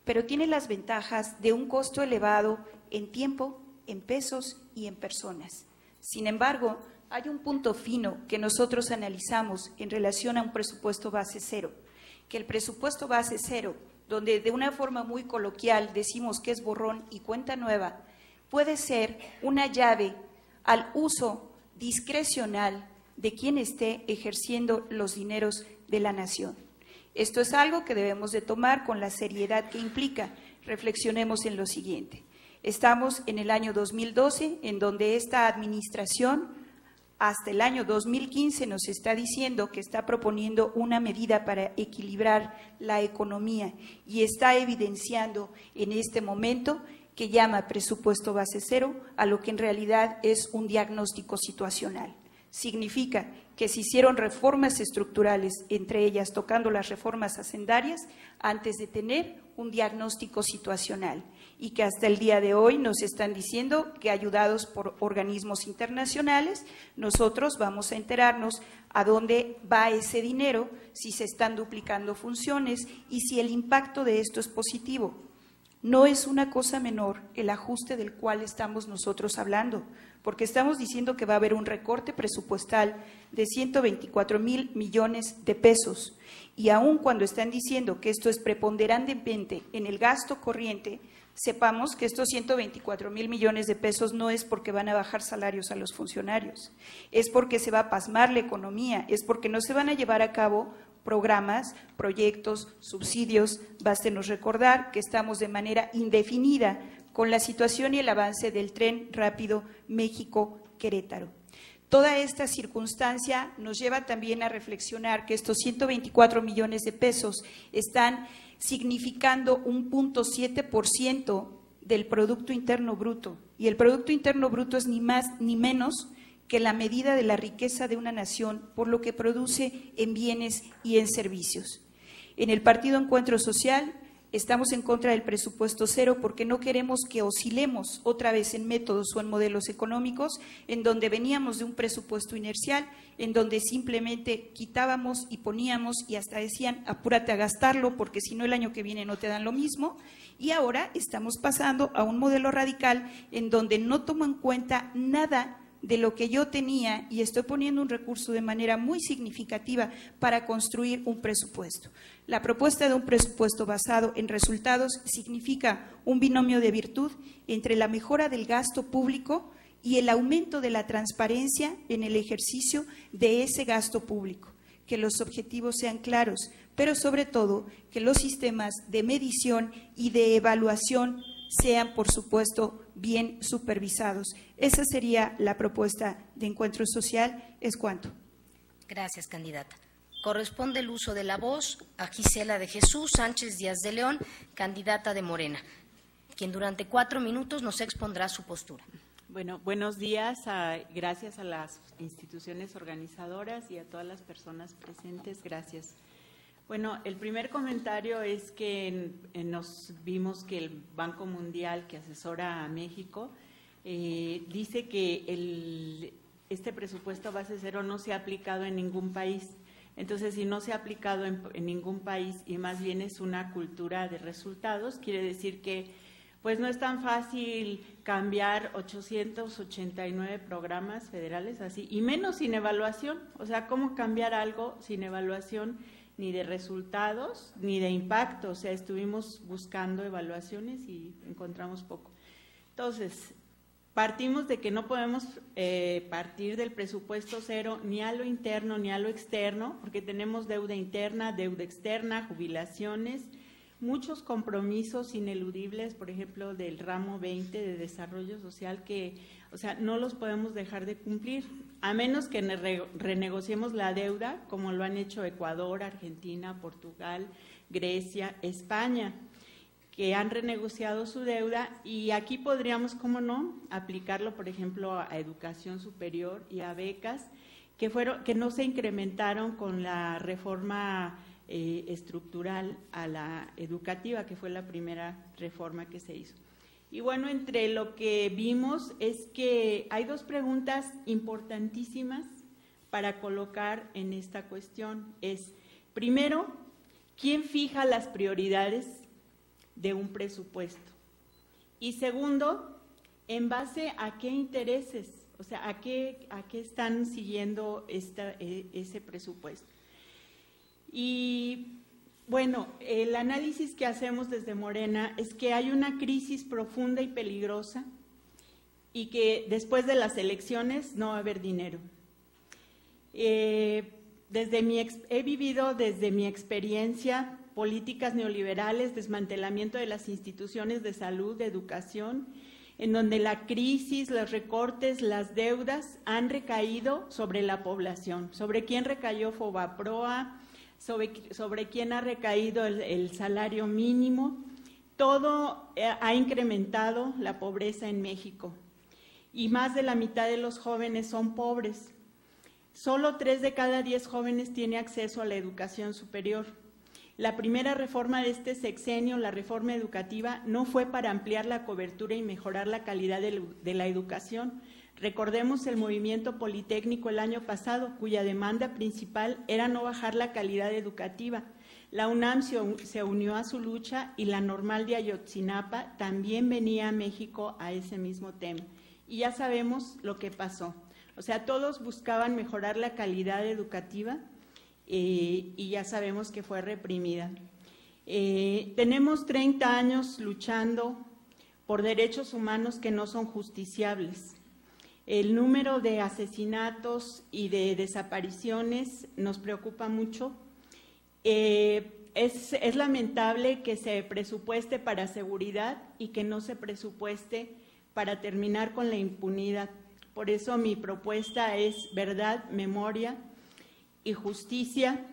pero tiene las ventajas de un costo elevado en tiempo, en pesos y en personas. Sin embargo, hay un punto fino que nosotros analizamos en relación a un presupuesto base cero, que el presupuesto base cero, donde de una forma muy coloquial decimos que es borrón y cuenta nueva, puede ser una llave al uso discrecional de quien esté ejerciendo los dineros de la nación. Esto es algo que debemos de tomar con la seriedad que implica. Reflexionemos en lo siguiente. Estamos en el año 2012, en donde esta administración hasta el año 2015 nos está diciendo que está proponiendo una medida para equilibrar la economía y está evidenciando en este momento que llama presupuesto base cero a lo que en realidad es un diagnóstico situacional. Significa que se hicieron reformas estructurales, entre ellas tocando las reformas hacendarias, antes de tener un diagnóstico situacional y que hasta el día de hoy nos están diciendo que ayudados por organismos internacionales, nosotros vamos a enterarnos a dónde va ese dinero, si se están duplicando funciones y si el impacto de esto es positivo. No es una cosa menor el ajuste del cual estamos nosotros hablando, porque estamos diciendo que va a haber un recorte presupuestal de 124,000 millones de pesos. Y aun cuando están diciendo que esto es preponderantemente en el gasto corriente, sepamos que estos 124,000 millones de pesos no es porque van a bajar salarios a los funcionarios, es porque se va a pasmar la economía, es porque no se van a llevar a cabo programas, proyectos, subsidios. Bástenos recordar que estamos de manera indefinida con la situación y el avance del tren rápido México-Querétaro. Toda esta circunstancia nos lleva también a reflexionar que estos 124 millones de pesos están significando un 0.7% del Producto Interno Bruto. Y el Producto Interno Bruto es ni más ni menos que la medida de la riqueza de una nación por lo que produce en bienes y en servicios. En el Partido Encuentro Social estamos en contra del presupuesto cero porque no queremos que oscilemos otra vez en métodos o en modelos económicos en donde veníamos de un presupuesto inercial, en donde simplemente quitábamos y poníamos y hasta decían apúrate a gastarlo porque si no el año que viene no te dan lo mismo, y ahora estamos pasando a un modelo radical en donde no tomo en cuenta nada de lo que yo tenía y estoy poniendo un recurso de manera muy significativa para construir un presupuesto. La propuesta de un presupuesto basado en resultados significa un binomio de virtud entre la mejora del gasto público y el aumento de la transparencia en el ejercicio de ese gasto público, que los objetivos sean claros, pero sobre todo que los sistemas de medición y de evaluación sean, por supuesto, bien supervisados. Esa sería la propuesta de Encuentro Social. ¿Es cuanto? Gracias, candidata. Corresponde el uso de la voz a Gisela de Jesús Sánchez Díaz de León, candidata de Morena, quien durante 4 minutos nos expondrá su postura. Bueno, buenos días. Gracias a las instituciones organizadoras y a todas las personas presentes. Gracias. Bueno, el primer comentario es que nos vimos que el Banco Mundial, que asesora a México, dice que este presupuesto base cero no se ha aplicado en ningún país. Entonces, si no se ha aplicado en ningún país y más bien es una cultura de resultados, quiere decir que pues no es tan fácil cambiar 889 programas federales así, y menos sin evaluación. O sea, ¿cómo cambiar algo sin evaluación ni de resultados ni de impacto? O sea, estuvimos buscando evaluaciones y encontramos poco. Entonces, partimos de que no podemos partir del presupuesto cero ni a lo interno ni a lo externo, porque tenemos deuda interna, deuda externa, jubilaciones, muchos compromisos ineludibles, por ejemplo, del ramo 20 de desarrollo social que, o sea, no los podemos dejar de cumplir, a menos que renegociemos la deuda, como lo han hecho Ecuador, Argentina, Portugal, Grecia, España, que han renegociado su deuda, y aquí podríamos, cómo no, aplicarlo, por ejemplo, a educación superior y a becas, que no se incrementaron con la reforma estructural a la educativa, que fue la primera reforma que se hizo. Y bueno, entre lo que vimos es que hay 2 preguntas importantísimas para colocar en esta cuestión. Es, primero, ¿quién fija las prioridades de un presupuesto? Y segundo, ¿en base a qué intereses? O sea, ¿a qué están siguiendo ese presupuesto? Y bueno, el análisis que hacemos desde Morena es que hay una crisis profunda y peligrosa y que después de las elecciones no va a haber dinero. He vivido desde mi experiencia políticas neoliberales, desmantelamiento de las instituciones de salud, de educación, en donde la crisis, los recortes, las deudas han recaído sobre la población. ¿Sobre quién recayó Fobaproa? Sobre quién ha recaído el salario mínimo. Todo ha incrementado la pobreza en México y más de la mitad de los jóvenes son pobres. Solo 3 de cada 10 jóvenes tiene acceso a la educación superior. La primera reforma de este sexenio, la reforma educativa, no fue para ampliar la cobertura y mejorar la calidad de la educación. Recordemos el movimiento politécnico el año pasado, cuya demanda principal era no bajar la calidad educativa. La UNAM se unió a su lucha y la Normal de Ayotzinapa también venía a México a ese mismo tema. Y ya sabemos lo que pasó. O sea, todos buscaban mejorar la calidad educativa y ya sabemos que fue reprimida. Tenemos 30 años luchando por derechos humanos que no son justiciables. El número de asesinatos y de desapariciones nos preocupa mucho. Es lamentable que se presupueste para seguridad y que no se presupueste para terminar con la impunidad. Por eso mi propuesta es verdad, memoria y justicia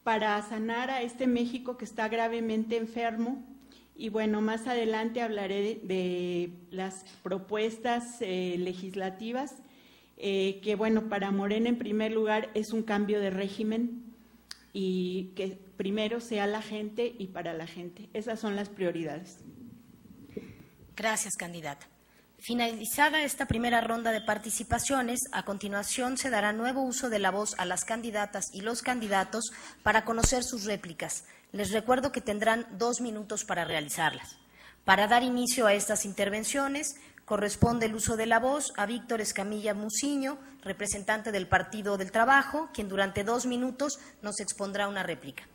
para sanar a este México que está gravemente enfermo. Y bueno, más adelante hablaré de las propuestas legislativas, que bueno, para Morena en primer lugar es un cambio de régimen y que primero sea la gente y para la gente. Esas son las prioridades. Gracias, candidata. Finalizada esta primera ronda de participaciones, a continuación se dará nuevo uso de la voz a las candidatas y los candidatos para conocer sus réplicas. Les recuerdo que tendrán 2 minutos para realizarlas. Para dar inicio a estas intervenciones, corresponde el uso de la voz a Víctor Escamilla Muciño, representante del Partido del Trabajo, quien durante 2 minutos nos expondrá una réplica.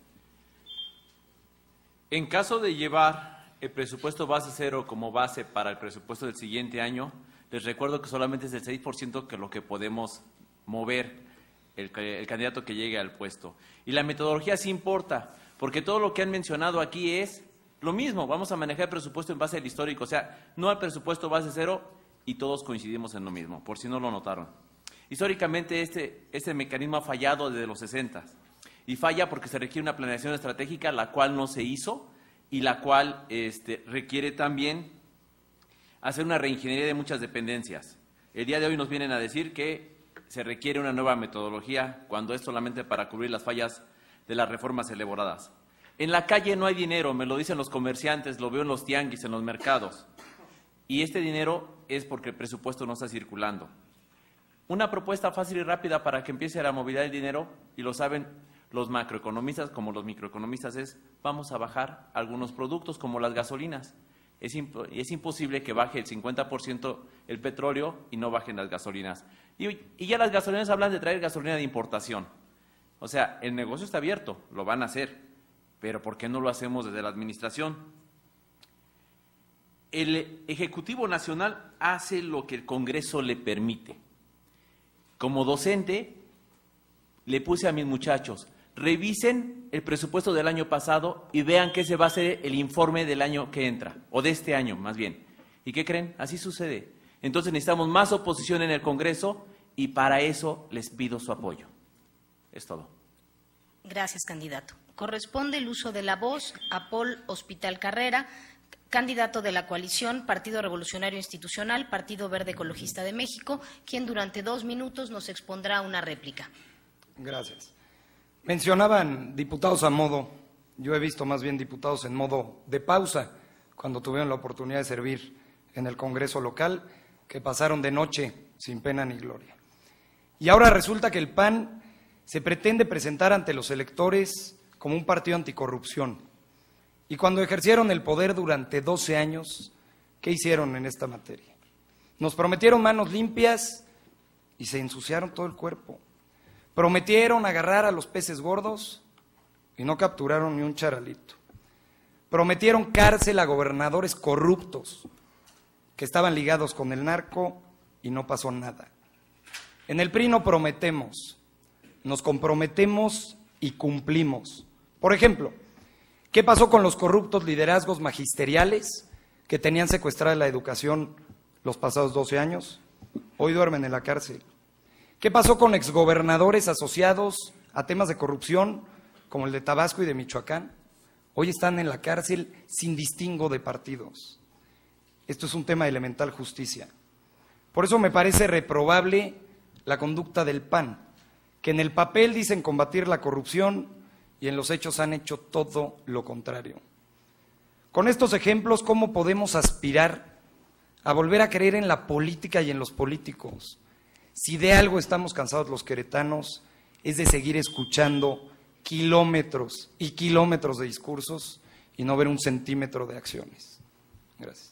En caso de llevar el presupuesto base cero como base para el presupuesto del siguiente año, les recuerdo que solamente es del 6% que lo que podemos mover el candidato que llegue al puesto. Y la metodología sí importa, porque todo lo que han mencionado aquí es lo mismo. Vamos a manejar el presupuesto en base al histórico, o sea, no al presupuesto base cero, y todos coincidimos en lo mismo, por si no lo notaron. Históricamente este mecanismo ha fallado desde los 60, y falla porque se requiere una planeación estratégica, la cual no se hizo, y la cual requiere también hacer una reingeniería de muchas dependencias. El día de hoy nos vienen a decir que se requiere una nueva metodología, cuando es solamente para cubrir las fallas de las reformas elaboradas. En la calle no hay dinero, me lo dicen los comerciantes, lo veo en los tianguis, en los mercados. Y este dinero es porque el presupuesto no está circulando. Una propuesta fácil y rápida para que empiece la movilidad del dinero, y lo saben los macroeconomistas como los microeconomistas, es vamos a bajar algunos productos como las gasolinas. Es imposible que baje el 50% el petróleo y no bajen las gasolinas. Y ya las gasolinas hablan de traer gasolina de importación. O sea, el negocio está abierto, lo van a hacer, pero ¿por qué no lo hacemos desde la administración? El Ejecutivo Nacional hace lo que el Congreso le permite. Como docente, le puse a mis muchachos, revisen el presupuesto del año pasado y vean que ese va a ser el informe del año que entra, o de este año más bien. ¿Y qué creen? Así sucede. Entonces necesitamos más oposición en el Congreso y para eso les pido su apoyo. Es todo. Gracias, candidato. Corresponde el uso de la voz a Paul Hospital Carrera, candidato de la coalición Partido Revolucionario Institucional, Partido Verde Ecologista de México, quien durante 2 minutos nos expondrá una réplica. Gracias. Mencionaban diputados a modo, yo he visto más bien diputados en modo de pausa, cuando tuvieron la oportunidad de servir en el Congreso local, que pasaron de noche sin pena ni gloria. Y ahora resulta que el PAN se pretende presentar ante los electores como un partido anticorrupción. Y cuando ejercieron el poder durante 12 años, ¿qué hicieron en esta materia? Nos prometieron manos limpias y se ensuciaron todo el cuerpo. Prometieron agarrar a los peces gordos y no capturaron ni un charalito. Prometieron cárcel a gobernadores corruptos que estaban ligados con el narco y no pasó nada. En el PRI no prometemos, nos comprometemos y cumplimos. Por ejemplo, ¿qué pasó con los corruptos liderazgos magisteriales que tenían secuestrada la educación los pasados 12 años? Hoy duermen en la cárcel. ¿Qué pasó con exgobernadores asociados a temas de corrupción, como el de Tabasco y de Michoacán? Hoy están en la cárcel sin distingo de partidos. Esto es un tema de elemental justicia. Por eso me parece reprobable la conducta del PAN, que en el papel dicen combatir la corrupción y en los hechos han hecho todo lo contrario. Con estos ejemplos, ¿cómo podemos aspirar a volver a creer en la política y en los políticos? Si de algo estamos cansados los queretanos, es de seguir escuchando kilómetros y kilómetros de discursos y no ver un centímetro de acciones. Gracias.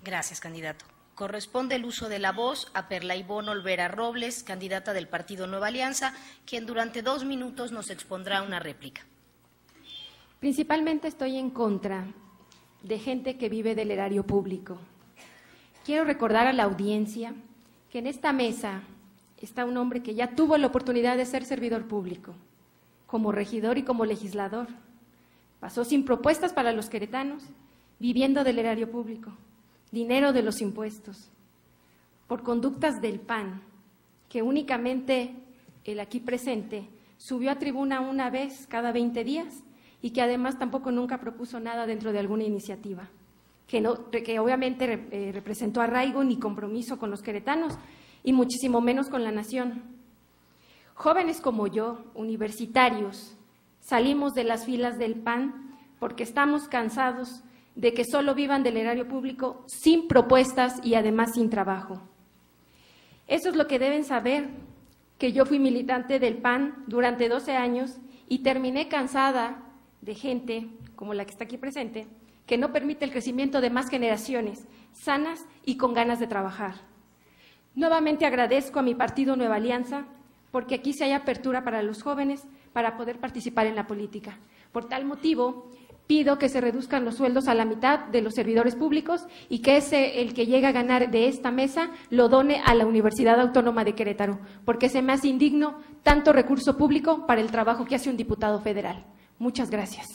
Gracias, candidato. Corresponde el uso de la voz a Perla Ivonne Olvera Robles, candidata del Partido Nueva Alianza, quien durante 2 minutos nos expondrá una réplica. Principalmente estoy en contra de gente que vive del erario público. Quiero recordar a la audiencia que en esta mesa está un hombre que ya tuvo la oportunidad de ser servidor público, como regidor y como legislador. Pasó sin propuestas para los queretanos, viviendo del erario público, dinero de los impuestos, por conductas del PAN, que únicamente el aquí presente subió a tribuna una vez cada 20 días y que además tampoco nunca propuso nada dentro de alguna iniciativa, que obviamente representó arraigo ni compromiso con los queretanos y muchísimo menos con la nación. Jóvenes como yo, universitarios, salimos de las filas del PAN porque estamos cansados de que solo vivan del erario público sin propuestas y además sin trabajo. Eso es lo que deben saber, que yo fui militante del PAN durante 12 años y terminé cansada de gente, como la que está aquí presente, que no permite el crecimiento de más generaciones, sanas y con ganas de trabajar. Nuevamente agradezco a mi partido Nueva Alianza, porque aquí sí hay apertura para los jóvenes para poder participar en la política. Por tal motivo, pido que se reduzcan los sueldos a la mitad de los servidores públicos y que el que llega a ganar de esta mesa lo done a la Universidad Autónoma de Querétaro, porque se me hace indigno tanto recurso público para el trabajo que hace un diputado federal. Muchas gracias.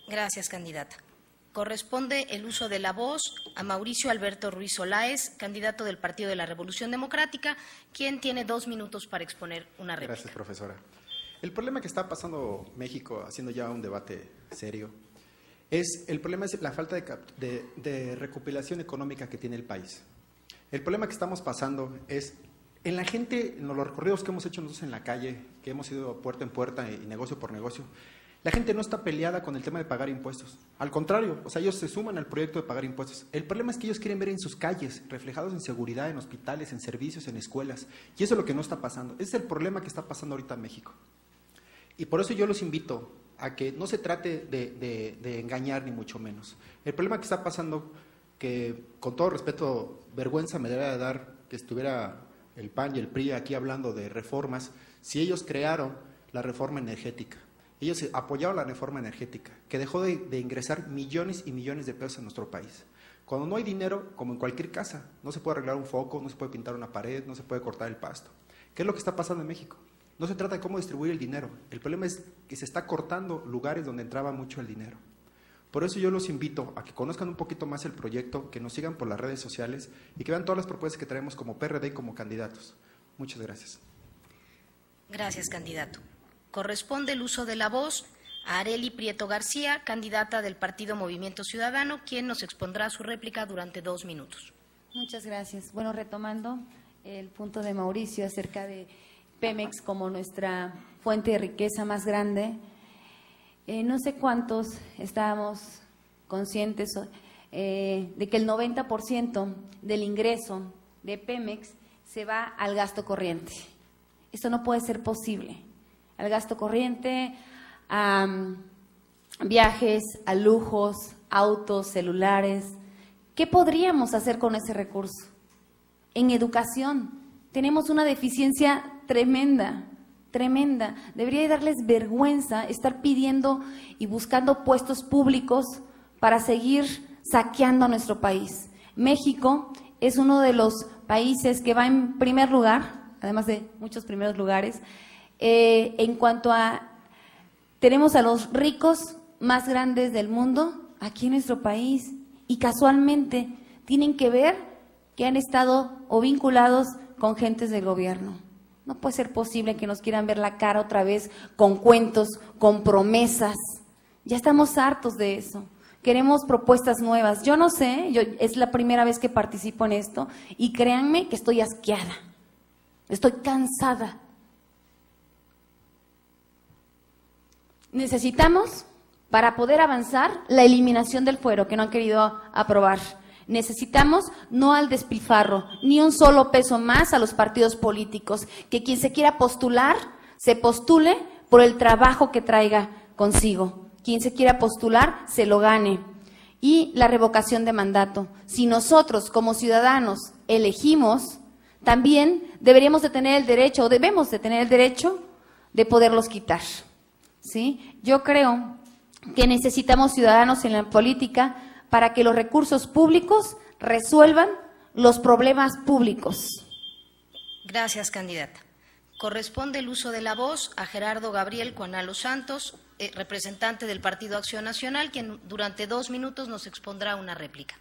Gracias, candidata. Corresponde el uso de la voz a Mauricio Alberto Ruiz Olaez, candidato del Partido de la Revolución Democrática, quien tiene 2 minutos para exponer una réplica. Gracias, profesora. El problema que está pasando México, haciendo ya un debate serio, el problema es la falta de recopilación económica que tiene el país. El problema que estamos pasando es, en la gente, en los recorridos que hemos hecho nosotros en la calle, que hemos ido puerta en puerta y negocio por negocio, la gente no está peleada con el tema de pagar impuestos. Al contrario, o sea, ellos se suman al proyecto de pagar impuestos. El problema es que ellos quieren ver en sus calles, reflejados en seguridad, en hospitales, en servicios, en escuelas. Y eso es lo que no está pasando. Ese es el problema que está pasando ahorita en México. Y por eso yo los invito a que no se trate de engañar ni mucho menos. El problema que está pasando, que con todo respeto, vergüenza me debería de dar que estuviera el PAN y el PRI aquí hablando de reformas, si ellos crearon la reforma energética. Ellos apoyaron la reforma energética, que dejó de ingresar millones y millones de pesos a nuestro país. Cuando no hay dinero, como en cualquier casa, no se puede arreglar un foco, no se puede pintar una pared, no se puede cortar el pasto. ¿Qué es lo que está pasando en México? No se trata de cómo distribuir el dinero, el problema es que se está cortando lugares donde entraba mucho el dinero. Por eso yo los invito a que conozcan un poquito más el proyecto, que nos sigan por las redes sociales y que vean todas las propuestas que traemos como PRD y como candidatos. Muchas gracias. Gracias, candidato. Corresponde el uso de la voz a Arely Prieto García, candidata del Partido Movimiento Ciudadano, quien nos expondrá su réplica durante 2 minutos. Muchas gracias. Bueno, retomando el punto de Mauricio acerca de Pemex como nuestra fuente de riqueza más grande, no sé cuántos estábamos conscientes de que el 90% del ingreso de Pemex se va al gasto corriente. Esto no puede ser posible. Al gasto corriente, a viajes, a lujos, autos, celulares. ¿Qué podríamos hacer con ese recurso? En educación tenemos una deficiencia tremenda, tremenda. Debería darles vergüenza estar pidiendo y buscando puestos públicos para seguir saqueando a nuestro país. México es uno de los países que va en primer lugar, además de muchos primeros lugares, en cuanto a, tenemos a los ricos más grandes del mundo aquí en nuestro país y casualmente tienen que ver que han estado o vinculados con gentes del gobierno. No puede ser posible que nos quieran ver la cara otra vez con cuentos, con promesas. Ya estamos hartos de eso. Queremos propuestas nuevas. Yo no sé, es la primera vez que participo en esto y créanme que estoy asqueada. Estoy cansada. Necesitamos, para poder avanzar, la eliminación del fuero que no han querido aprobar. Necesitamos no al despilfarro, ni un solo peso más a los partidos políticos. Que quien se quiera postular, se postule por el trabajo que traiga consigo. Quien se quiera postular, se lo gane. Y la revocación de mandato. Si nosotros, como ciudadanos, elegimos, también deberíamos de tener el derecho, o debemos de tener el derecho, de poderlos quitar. ¿Sí? Yo creo que necesitamos ciudadanos en la política para que los recursos públicos resuelvan los problemas públicos. Gracias, candidata. Corresponde el uso de la voz a Gerardo Gabriel Cuanalo Santos, representante del Partido Acción Nacional, quien durante 2 minutos nos expondrá una réplica.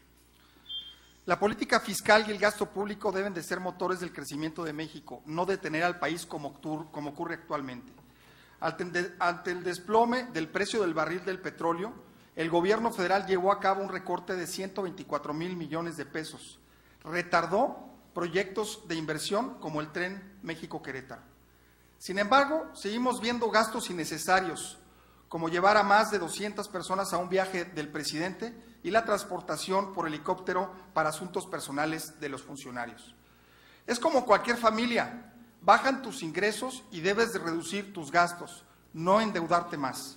La política fiscal y el gasto público deben de ser motores del crecimiento de México, no detener al país como ocurre actualmente. Ante el desplome del precio del barril del petróleo, el gobierno federal llevó a cabo un recorte de 124,000 millones de pesos. Retardó proyectos de inversión como el Tren México-Querétaro. Sin embargo, seguimos viendo gastos innecesarios, como llevar a más de 200 personas a un viaje del presidente y la transportación por helicóptero para asuntos personales de los funcionarios. Es como cualquier familia, bajan tus ingresos y debes de reducir tus gastos, no endeudarte más.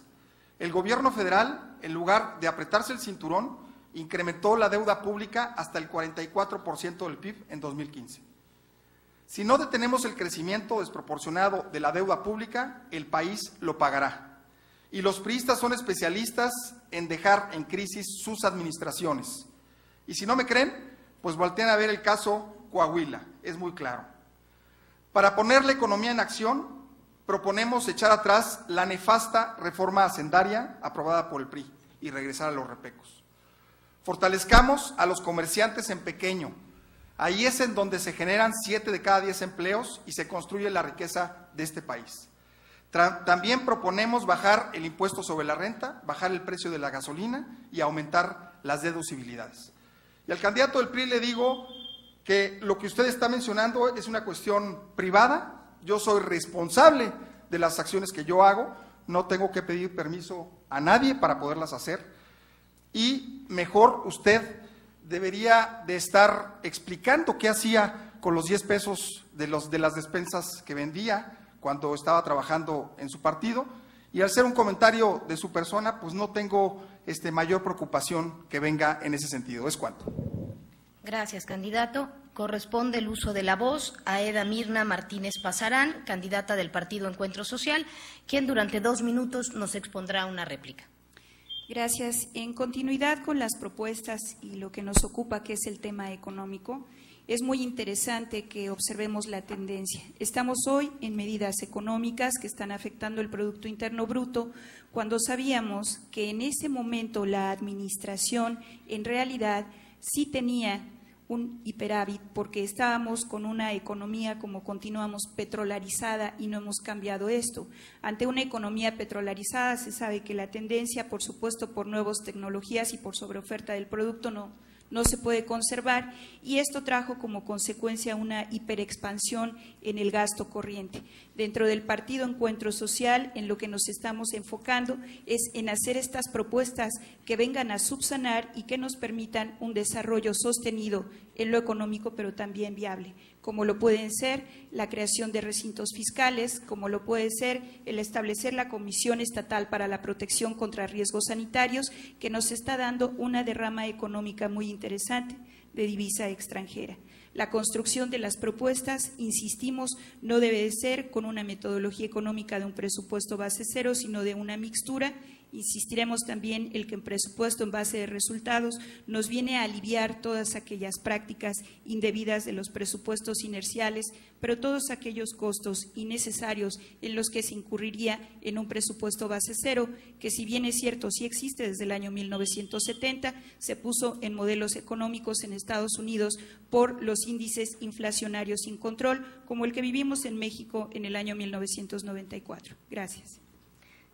El gobierno federal, en lugar de apretarse el cinturón, incrementó la deuda pública hasta el 44% del PIB en 2015. Si no detenemos el crecimiento desproporcionado de la deuda pública, el país lo pagará. Y los priistas son especialistas en dejar en crisis sus administraciones. Y si no me creen, pues volteen a ver el caso Coahuila, es muy claro. Para poner la economía en acción, proponemos echar atrás la nefasta reforma hacendaria aprobada por el PRI y regresar a los repecos. Fortalezcamos a los comerciantes en pequeño. Ahí es en donde se generan 7 de cada 10 empleos y se construye la riqueza de este país. También proponemos bajar el impuesto sobre la renta, bajar el precio de la gasolina y aumentar las deducibilidades. Y al candidato del PRI le digo que lo que usted está mencionando es una cuestión privada. Yo soy responsable de las acciones que yo hago, no tengo que pedir permiso a nadie para poderlas hacer. Y mejor usted debería de estar explicando qué hacía con los 10 pesos de las despensas que vendía cuando estaba trabajando en su partido, y al ser un comentario de su persona, pues no tengo mayor preocupación que venga en ese sentido. Es cuanto. Gracias, candidato. Corresponde el uso de la voz a Eda Mirna Martínez Pasarán, candidata del Partido Encuentro Social, quien durante 2 minutos nos expondrá una réplica. Gracias. En continuidad con las propuestas y lo que nos ocupa, que es el tema económico, es muy interesante que observemos la tendencia. Estamos hoy en medidas económicas que están afectando el Producto Interno Bruto, cuando sabíamos que en ese momento la administración en realidad sí tenía un hiperávit, porque estábamos con una economía, como continuamos, petrolarizada, y no hemos cambiado esto. Ante una economía petrolarizada se sabe que la tendencia, por supuesto, por nuevas tecnologías y por sobreoferta del producto no se puede conservar, y esto trajo como consecuencia una hiperexpansión en el gasto corriente. Dentro del Partido Encuentro Social, en lo que nos estamos enfocando es en hacer estas propuestas que vengan a subsanar y que nos permitan un desarrollo sostenido en lo económico, pero también viable, como lo pueden ser la creación de recintos fiscales, como lo puede ser el establecer la Comisión Estatal para la Protección contra Riesgos Sanitarios, que nos está dando una derrama económica muy interesante de divisa extranjera. La construcción de las propuestas, insistimos, no debe de ser con una metodología económica de un presupuesto base cero, sino de una mixtura. Insistiremos también en que el presupuesto en base de resultados nos viene a aliviar todas aquellas prácticas indebidas de los presupuestos inerciales, pero todos aquellos costos innecesarios en los que se incurriría en un presupuesto base cero, que si bien es cierto, sí existe desde el año 1970, se puso en modelos económicos en Estados Unidos por los índices inflacionarios sin control, como el que vivimos en México en el año 1994. Gracias.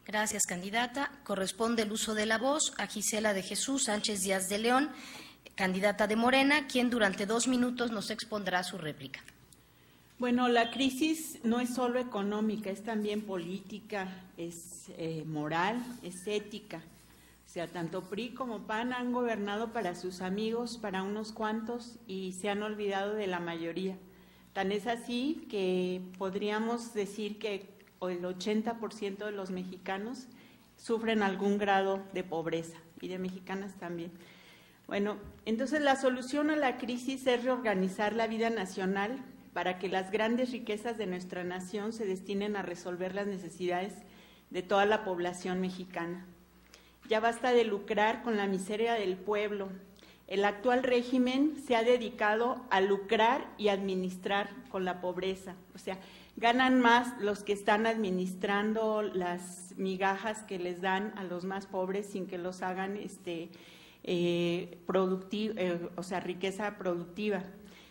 Gracias, candidata. Corresponde el uso de la voz a Gisela de Jesús Sánchez Díaz de León, candidata de Morena, quien durante 2 minutos nos expondrá su réplica. Bueno, la crisis no es solo económica, es también política, es moral, es ética. O sea, tanto PRI como PAN han gobernado para sus amigos, para unos cuantos, y se han olvidado de la mayoría. Tan es así que podríamos decir que el 80% de los mexicanos sufren algún grado de pobreza, y de mexicanas también. Bueno, entonces la solución a la crisis es reorganizar la vida nacional para que las grandes riquezas de nuestra nación se destinen a resolver las necesidades de toda la población mexicana. Ya basta de lucrar con la miseria del pueblo. El actual régimen se ha dedicado a lucrar y administrar con la pobreza. O sea, ganan más los que están administrando las migajas que les dan a los más pobres sin que los hagan riqueza productiva.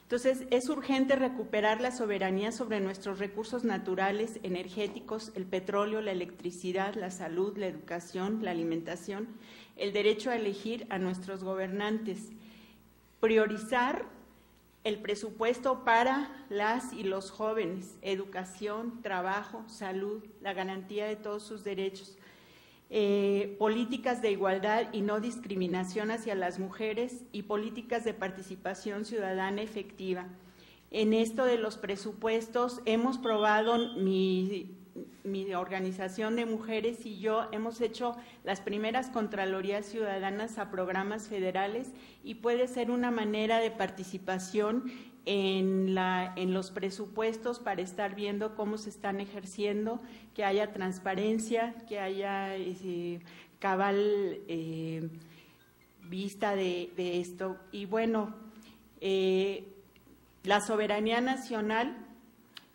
Entonces, es urgente recuperar la soberanía sobre nuestros recursos naturales, energéticos, el petróleo, la electricidad, la salud, la educación, la alimentación, el derecho a elegir a nuestros gobernantes, priorizar el presupuesto para las y los jóvenes, educación, trabajo, salud, la garantía de todos sus derechos, políticas de igualdad y no discriminación hacia las mujeres y políticas de participación ciudadana efectiva. En esto de los presupuestos hemos probado, mi organización de mujeres y yo hemos hecho las primeras contralorías ciudadanas a programas federales y puede ser una manera de participación en los presupuestos para estar viendo cómo se están ejerciendo, que haya transparencia, que haya cabal vista de esto. Y bueno, la soberanía nacional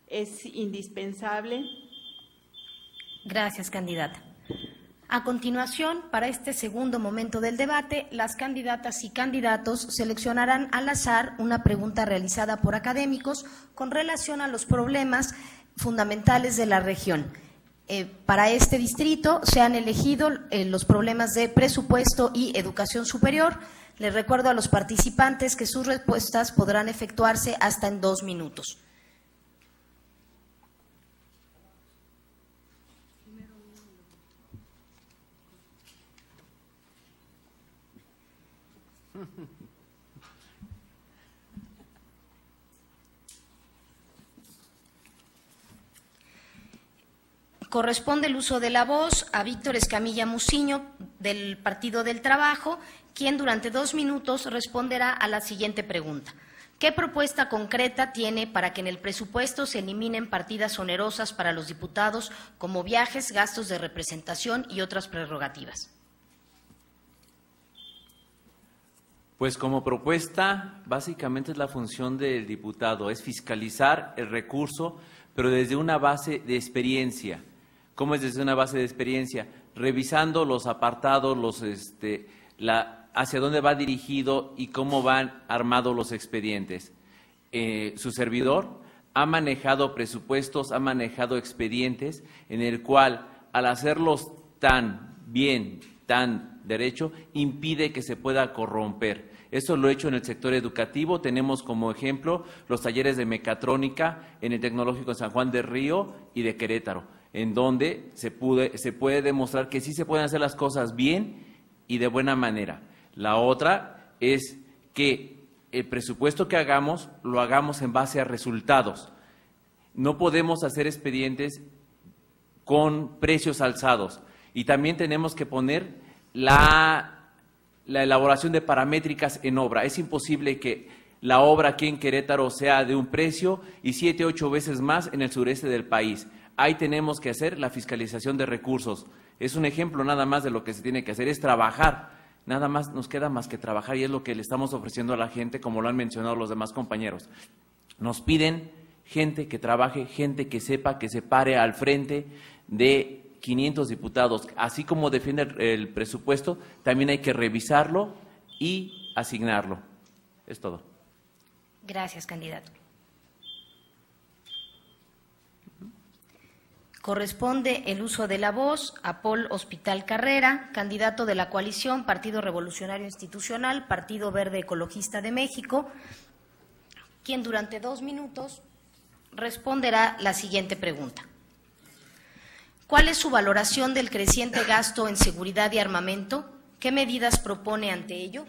es indispensable. Gracias, candidata. A continuación, para este segundo momento del debate, las candidatas y candidatos seleccionarán al azar una pregunta realizada por académicos con relación a los problemas fundamentales de la región. Para este distrito se han elegido los problemas de presupuesto y educación superior. Les recuerdo a los participantes que sus respuestas podrán efectuarse hasta en 2 minutos. Corresponde el uso de la voz a Víctor Escamilla Muciño, del Partido del Trabajo, quien durante 2 minutos responderá a la siguiente pregunta. ¿Qué propuesta concreta tiene para que en el presupuesto se eliminen partidas onerosas para los diputados como viajes, gastos de representación y otras prerrogativas? Pues como propuesta, básicamente es la función del diputado, es fiscalizar el recurso, pero desde una base de experiencia. ¿Cómo es desde una base de experiencia? Revisando los apartados, hacia dónde va dirigido y cómo van armados los expedientes. Su servidor ha manejado presupuestos, ha manejado expedientes en el cual, al hacerlos tan bien, tan derecho, impide que se pueda corromper. Esto lo he hecho en el sector educativo. Tenemos como ejemplo los talleres de mecatrónica en el Tecnológico de San Juan del Río y de Querétaro, en donde se puede demostrar que sí se pueden hacer las cosas bien y de buena manera. La otra es que el presupuesto que hagamos, lo hagamos en base a resultados. No podemos hacer expedientes con precios alzados. Y también tenemos que poner la elaboración de paramétricas en obra. Es imposible que la obra aquí en Querétaro sea de un precio y 7, 8 veces más en el sureste del país. Ahí tenemos que hacer la fiscalización de recursos. Es un ejemplo nada más de lo que se tiene que hacer, es trabajar. Nada más nos queda más que trabajar y es lo que le estamos ofreciendo a la gente, como lo han mencionado los demás compañeros. Nos piden gente que trabaje, gente que sepa, que se pare al frente de 500 diputados. Así como defiende el presupuesto, también hay que revisarlo y asignarlo. Es todo. Gracias, candidato. Corresponde el uso de la voz a Paul Hospital Carrera, candidato de la coalición Partido Revolucionario Institucional, Partido Verde Ecologista de México, quien durante 2 minutos responderá la siguiente pregunta. ¿Cuál es su valoración del creciente gasto en seguridad y armamento? ¿Qué medidas propone ante ello?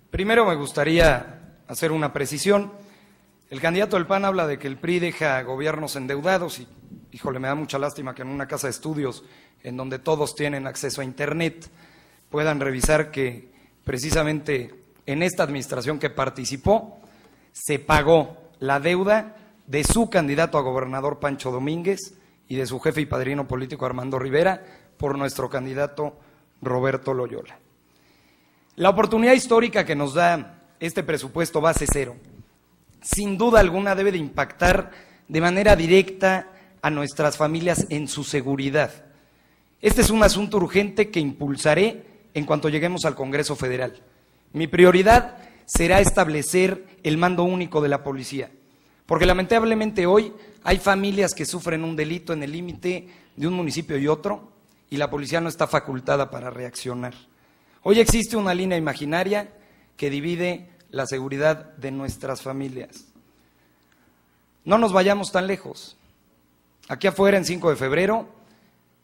Primero me gustaría hacer una precisión. El candidato del PAN habla de que el PRI deja gobiernos endeudados y, híjole, me da mucha lástima que en una casa de estudios en donde todos tienen acceso a Internet puedan revisar que precisamente en esta administración que participó se pagó la deuda de su candidato a gobernador Pancho Domínguez y de su jefe y padrino político Armando Rivera por nuestro candidato Roberto Loyola. La oportunidad histórica que nos da este presupuesto base cero, sin duda alguna debe de impactar de manera directa a nuestras familias en su seguridad. Este es un asunto urgente que impulsaré en cuanto lleguemos al Congreso Federal. Mi prioridad será establecer el mando único de la policía, porque lamentablemente hoy hay familias que sufren un delito en el límite de un municipio y otro, y la policía no está facultada para reaccionar. Hoy existe una línea imaginaria que divide la seguridad de nuestras familias. No nos vayamos tan lejos. Aquí afuera, en 5 de febrero,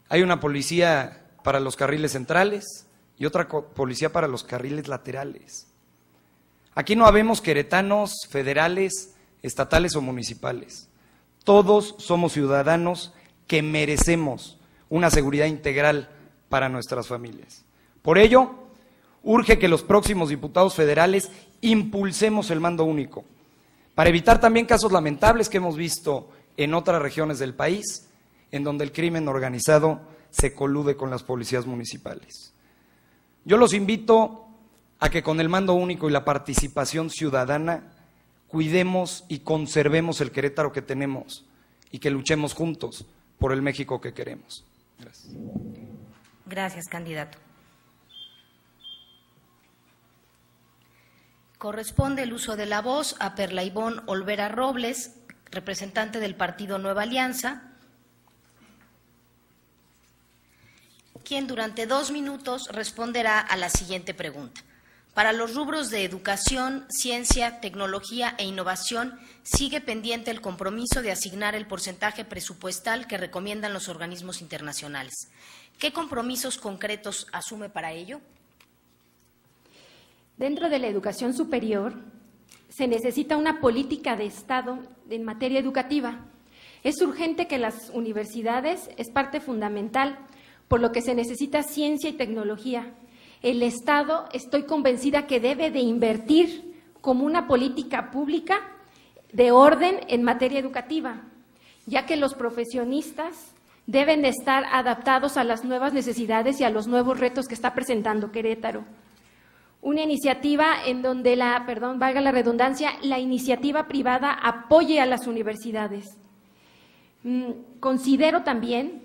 hay una policía para los carriles centrales y otra policía para los carriles laterales. Aquí no habemos queretanos federales, estatales o municipales. Todos somos ciudadanos que merecemos una seguridad integral para nuestras familias. Por ello, urge que los próximos diputados federales impulsemos el mando único, para evitar también casos lamentables que hemos visto en otras regiones del país, en donde el crimen organizado se colude con las policías municipales. Yo los invito a que con el mando único y la participación ciudadana cuidemos y conservemos el Querétaro que tenemos y que luchemos juntos por el México que queremos. Gracias. Gracias, candidato. Corresponde el uso de la voz a Perla Ivonne Olvera Robles, representante del partido Nueva Alianza, quien durante 2 minutos responderá a la siguiente pregunta. Para los rubros de educación, ciencia, tecnología e innovación, sigue pendiente el compromiso de asignar el porcentaje presupuestal que recomiendan los organismos internacionales. ¿Qué compromisos concretos asume para ello? Dentro de la educación superior, se necesita una política de Estado en materia educativa. Es urgente que las universidades es parte fundamental, por lo que se necesita ciencia y tecnología. El Estado, estoy convencida que debe de invertir como una política pública de orden en materia educativa, ya que los profesionistas deben de estar adaptados a las nuevas necesidades y a los nuevos retos que está presentando Querétaro. Una iniciativa en donde valga la redundancia, la iniciativa privada apoye a las universidades. Considero también,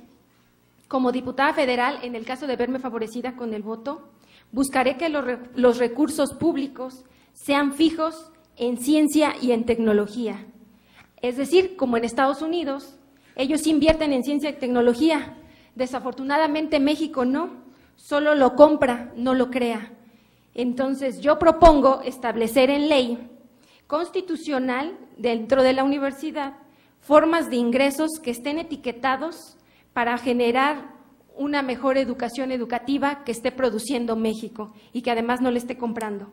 como diputada federal, en el caso de verme favorecida con el voto, buscaré que los recursos públicos sean fijos en ciencia y en tecnología. Es decir, como en Estados Unidos, ellos invierten en ciencia y tecnología. Desafortunadamente México no, solo lo compra, no lo crea. Entonces, yo propongo establecer en ley constitucional dentro de la universidad formas de ingresos que estén etiquetados para generar una mejor educación educativa que esté produciendo México y que además no le esté comprando.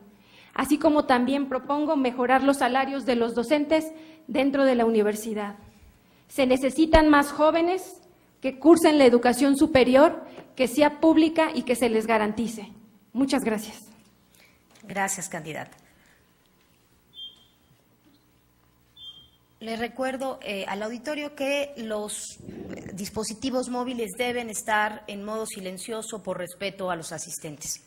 Así como también propongo mejorar los salarios de los docentes dentro de la universidad. Se necesitan más jóvenes que cursen la educación superior, que sea pública y que se les garantice. Muchas gracias. Gracias, candidata. Le recuerdo al auditorio que los dispositivos móviles deben estar en modo silencioso por respeto a los asistentes.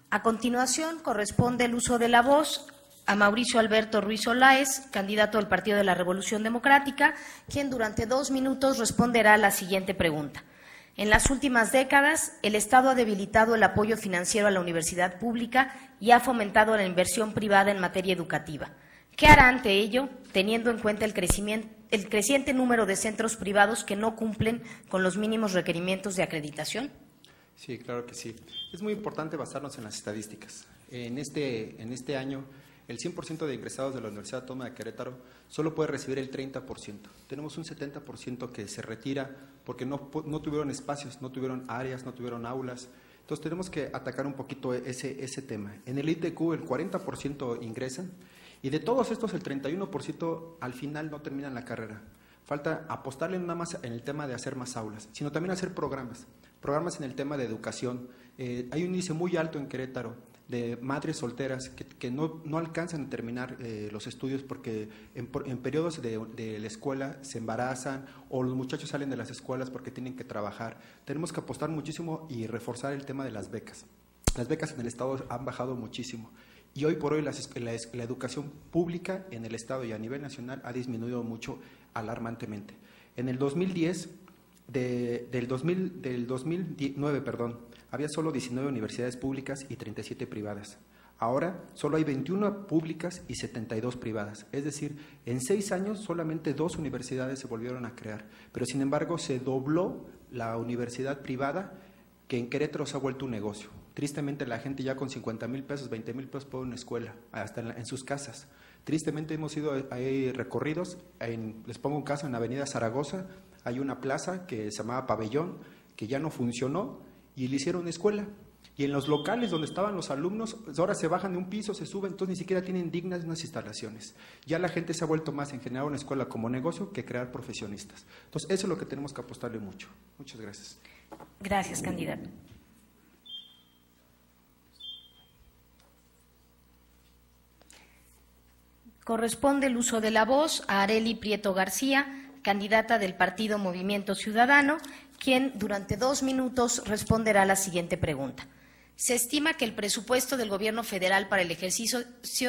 A continuación, corresponde el uso de la voz a Mauricio Alberto Ruiz Olaez, candidato del Partido de la Revolución Democrática, quien durante 2 minutos responderá a la siguiente pregunta. En las últimas décadas, el Estado ha debilitado el apoyo financiero a la universidad pública y ha fomentado la inversión privada en materia educativa. ¿Qué hará ante ello, teniendo en cuenta el creciente número de centros privados que no cumplen con los mínimos requerimientos de acreditación? Sí, claro que sí. Es muy importante basarnos en las estadísticas. En este año, el 100% de ingresados de la Universidad Autónoma de Querétaro solo puede recibir el 30%. Tenemos un 70% que se retira porque no tuvieron espacios, no tuvieron áreas, no tuvieron aulas. Entonces tenemos que atacar un poquito ese tema. En el ITQ el 40% ingresan y de todos estos el 31% al final no terminan la carrera. Falta apostarle nada más en el tema de hacer más aulas, sino también hacer programas en el tema de educación. Hay un índice muy alto en Querétaro de madres solteras que no alcanzan a terminar los estudios porque en periodos de la escuela se embarazan o los muchachos salen de las escuelas porque tienen que trabajar. Tenemos que apostar muchísimo y reforzar el tema de las becas. Las becas en el Estado han bajado muchísimo y hoy por hoy la educación pública en el Estado y a nivel nacional ha disminuido mucho alarmantemente. En el 2010, del 2009, había solo 19 universidades públicas y 37 privadas. Ahora solo hay 21 públicas y 72 privadas. Es decir, en 6 años solamente 2 universidades se volvieron a crear. Pero sin embargo se dobló la universidad privada, que en Querétaro se ha vuelto un negocio. Tristemente la gente ya con 50,000 pesos, 20,000 pesos puede una escuela, hasta en sus casas. Tristemente hemos ido a recorridos, les pongo un caso, en Avenida Zaragoza hay una plaza que se llamaba Pabellón, que ya no funcionó y le hicieron escuela. Y en los locales donde estaban los alumnos, ahora se bajan de un piso, se suben, entonces ni siquiera tienen dignas unas instalaciones. Ya la gente se ha vuelto más en generar una escuela como negocio que crear profesionistas. Entonces eso es lo que tenemos que apostarle mucho. Muchas gracias. Gracias, candidato. Corresponde el uso de la voz a Arely Prieto García, candidata del Partido Movimiento Ciudadano, quien durante 2 minutos responderá a la siguiente pregunta. Se estima que el presupuesto del Gobierno federal para el ejercicio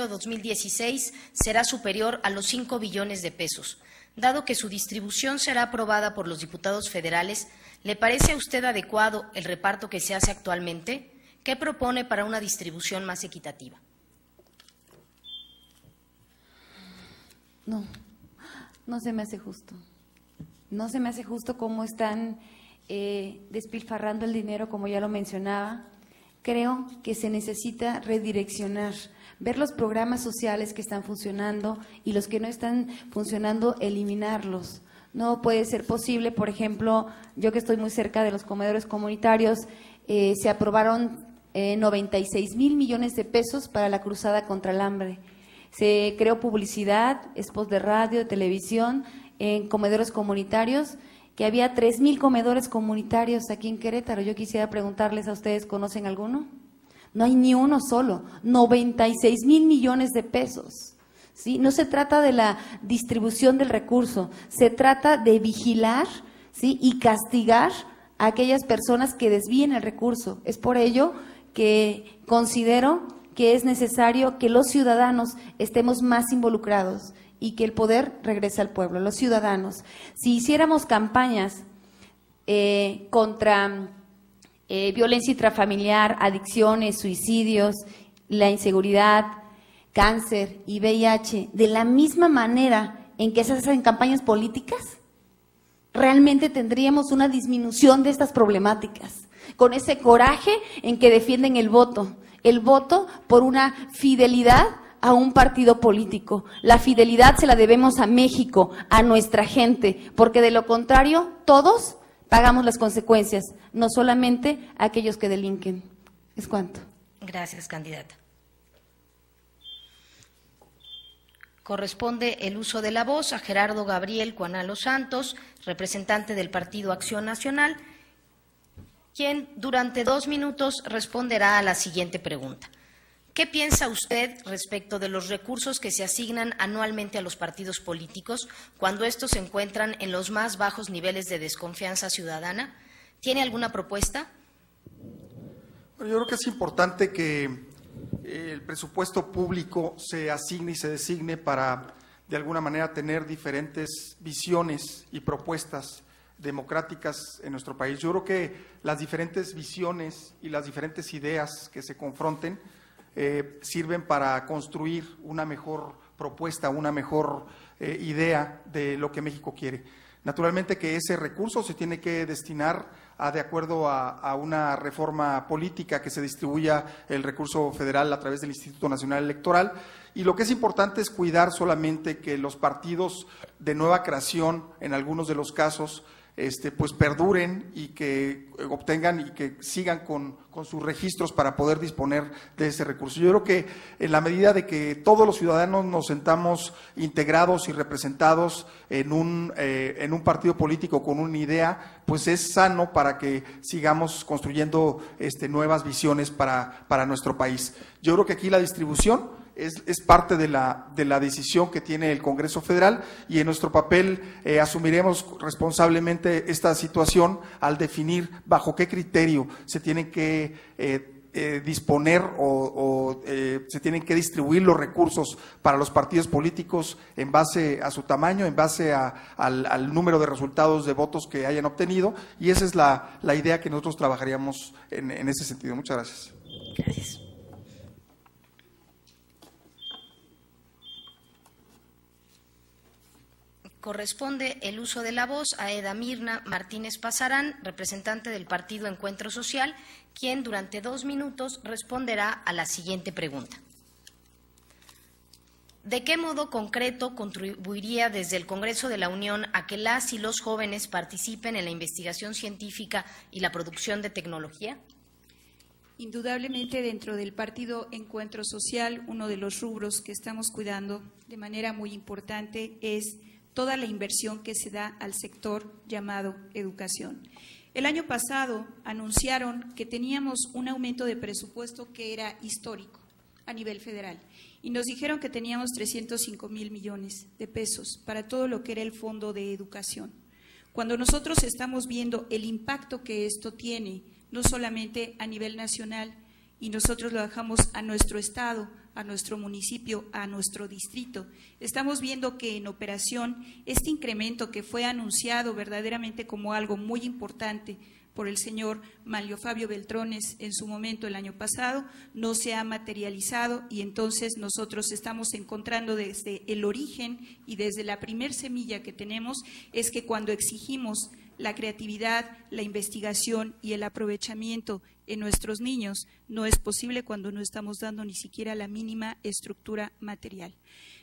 2016 será superior a los 5 billones de pesos. Dado que su distribución será aprobada por los diputados federales, ¿le parece a usted adecuado el reparto que se hace actualmente? ¿Qué propone para una distribución más equitativa? No se me hace justo. No se me hace justo cómo están despilfarrando el dinero, como ya lo mencionaba. Creo que se necesita redireccionar, ver los programas sociales que están funcionando y los que no están funcionando, eliminarlos. No puede ser posible, por ejemplo, yo que estoy muy cerca de los comedores comunitarios, se aprobaron 96,000 millones de pesos para la cruzada contra el hambre. Se creó publicidad, spots de radio, de televisión, en comedores comunitarios, que había 3,000 comedores comunitarios aquí en Querétaro. Yo quisiera preguntarles a ustedes, ¿conocen alguno? No hay ni uno solo, 96,000 millones de pesos. ¿Sí? No se trata de la distribución del recurso, se trata de vigilar, ¿sí?, y castigar a aquellas personas que desvíen el recurso. Es por ello que considero que es necesario que los ciudadanos estemos más involucrados y que el poder regrese al pueblo, los ciudadanos. Si hiciéramos campañas contra violencia intrafamiliar, adicciones, suicidios, la inseguridad, cáncer y VIH, de la misma manera en que se hacen campañas políticas, realmente tendríamos una disminución de estas problemáticas, con ese coraje en que defienden el voto por una fidelidad a un partido político. La fidelidad se la debemos a México, a nuestra gente, porque de lo contrario todos pagamos las consecuencias, no solamente aquellos que delinquen. ¿Es cuánto? Gracias, candidata. Corresponde el uso de la voz a Gerardo Gabriel Cuanalo Santos, representante del Partido Acción Nacional, quien durante 2 minutos responderá a la siguiente pregunta. ¿Qué piensa usted respecto de los recursos que se asignan anualmente a los partidos políticos cuando estos se encuentran en los más bajos niveles de desconfianza ciudadana? ¿Tiene alguna propuesta? Bueno, yo creo que es importante que el presupuesto público se asigne y se designe para, de alguna manera, tener diferentes visiones y propuestas democráticas en nuestro país. Yo creo que las diferentes visiones y las diferentes ideas que se confronten sirven para construir una mejor propuesta, una mejor idea de lo que México quiere. Naturalmente que ese recurso se tiene que destinar de acuerdo a una reforma política, que se distribuya el recurso federal a través del Instituto Nacional Electoral, y lo que es importante es cuidar solamente que los partidos de nueva creación, en algunos de los casos, pues perduren y que obtengan y que sigan con sus registros para poder disponer de ese recurso. Yo creo que en la medida de que todos los ciudadanos nos sentamos integrados y representados en un partido político con una idea, pues es sano para que sigamos construyendo nuevas visiones para nuestro país. Yo creo que aquí la distribución es parte de la decisión que tiene el Congreso Federal, y en nuestro papel asumiremos responsablemente esta situación al definir bajo qué criterio se tienen que disponer o se tienen que distribuir los recursos para los partidos políticos en base a su tamaño, en base al número de resultados de votos que hayan obtenido, y esa es la idea que nosotros trabajaríamos en ese sentido. Muchas gracias. Gracias. Corresponde el uso de la voz a Eda Mirna Martínez Pasarán, representante del Partido Encuentro Social, quien durante 2 minutos responderá a la siguiente pregunta. ¿De qué modo concreto contribuiría desde el Congreso de la Unión a que las y los jóvenes participen en la investigación científica y la producción de tecnología? Indudablemente, dentro del Partido Encuentro Social, uno de los rubros que estamos cuidando de manera muy importante es toda la inversión que se da al sector llamado educación. El año pasado anunciaron que teníamos un aumento de presupuesto que era histórico a nivel federal, y nos dijeron que teníamos 305,000 millones de pesos para todo lo que era el Fondo de Educación. Cuando nosotros estamos viendo el impacto que esto tiene, no solamente a nivel nacional, y nosotros lo dejamos a nuestro estado, a nuestro municipio, a nuestro distrito, estamos viendo que en operación este incremento que fue anunciado verdaderamente como algo muy importante por el señor Manlio Fabio Beltrones en su momento el año pasado, no se ha materializado, y entonces nosotros estamos encontrando desde el origen y desde la primer semilla que tenemos, es que cuando exigimos la creatividad, la investigación y el aprovechamiento en nuestros niños, no es posible cuando no estamos dando ni siquiera la mínima estructura material.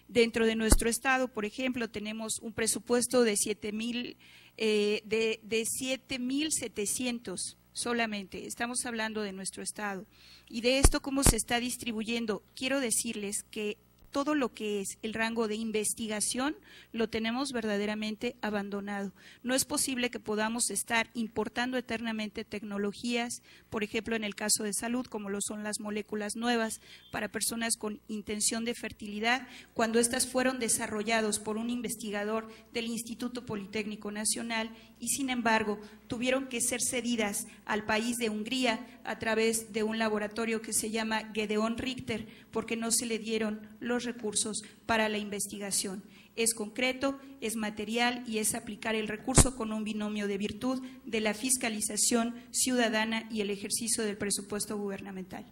Dentro de nuestro estado, por ejemplo, tenemos un presupuesto de 7,700 solamente, estamos hablando de nuestro estado. Y de esto, ¿cómo se está distribuyendo? Quiero decirles que todo lo que es el rango de investigación lo tenemos verdaderamente abandonado. No es posible que podamos estar importando eternamente tecnologías, por ejemplo, en el caso de salud, como lo son las moléculas nuevas para personas con intención de fertilidad, cuando estas fueron desarrollados por un investigador del Instituto Politécnico Nacional y, sin embargo, tuvieron que ser cedidas al país de Hungría a través de un laboratorio que se llama Gedeon Richter, porque no se le dieron los recursos para la investigación. Es concreto, es material y es aplicar el recurso con un binomio de virtud de la fiscalización ciudadana y el ejercicio del presupuesto gubernamental.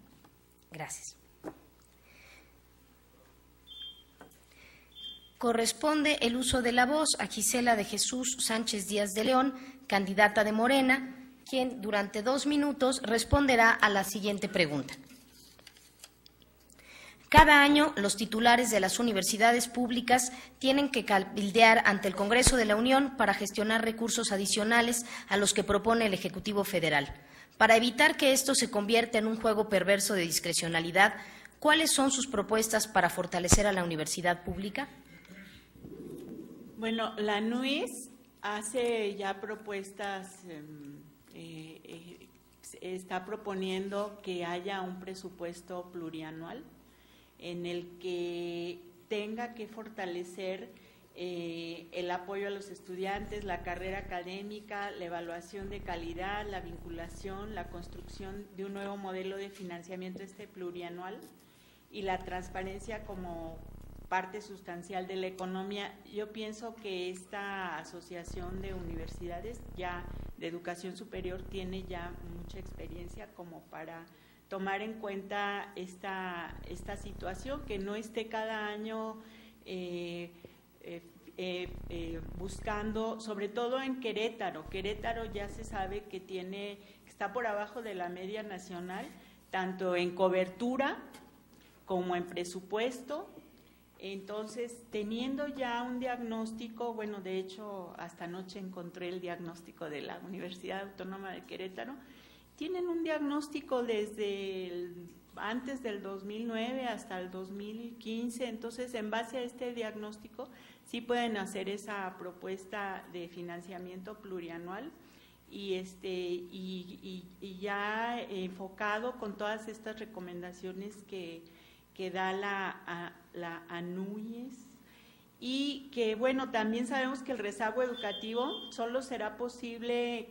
Gracias. Corresponde el uso de la voz a Gisela de Jesús Sánchez Díaz de León, candidata de Morena, quien durante 2 minutos responderá a la siguiente pregunta. Cada año, los titulares de las universidades públicas tienen que cabildear ante el Congreso de la Unión para gestionar recursos adicionales a los que propone el Ejecutivo Federal. Para evitar que esto se convierta en un juego perverso de discrecionalidad, ¿cuáles son sus propuestas para fortalecer a la universidad pública? Bueno, la NUIS hace ya propuestas, está proponiendo que haya un presupuesto plurianual en el que tenga que fortalecer el apoyo a los estudiantes, la carrera académica, la evaluación de calidad, la vinculación, la construcción de un nuevo modelo de financiamiento plurianual y la transparencia como parte sustancial de la economía. Yo pienso que esta asociación de universidades ya de educación superior tiene ya mucha experiencia como para tomar en cuenta esta situación, que no esté cada año buscando, sobre todo en Querétaro. Querétaro ya se sabe que está por abajo de la media nacional, tanto en cobertura como en presupuesto, Entonces, teniendo ya un diagnóstico, bueno, de hecho, hasta anoche encontré el diagnóstico de la Universidad Autónoma de Querétaro, tienen un diagnóstico desde antes del 2009 hasta el 2015, entonces, en base a este diagnóstico, sí pueden hacer esa propuesta de financiamiento plurianual y ya enfocado con todas estas recomendaciones que da la ANUYES, y que, bueno, también sabemos que el rezago educativo solo será posible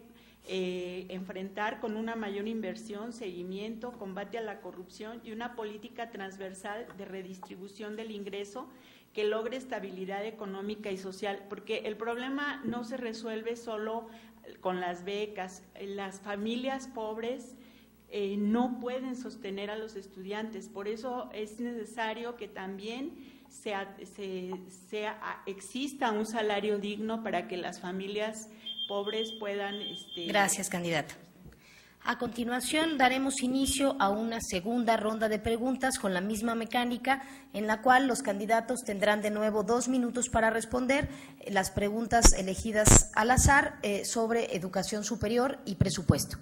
enfrentar con una mayor inversión, seguimiento, combate a la corrupción y una política transversal de redistribución del ingreso que logre estabilidad económica y social, porque el problema no se resuelve solo con las becas. Las familias pobres no pueden sostener a los estudiantes, por eso es necesario que también exista un salario digno para que las familias pobres puedan… Gracias, candidata. A continuación, daremos inicio a una segunda ronda de preguntas con la misma mecánica, en la cual los candidatos tendrán de nuevo 2 minutos para responder las preguntas elegidas al azar sobre educación superior y presupuesto.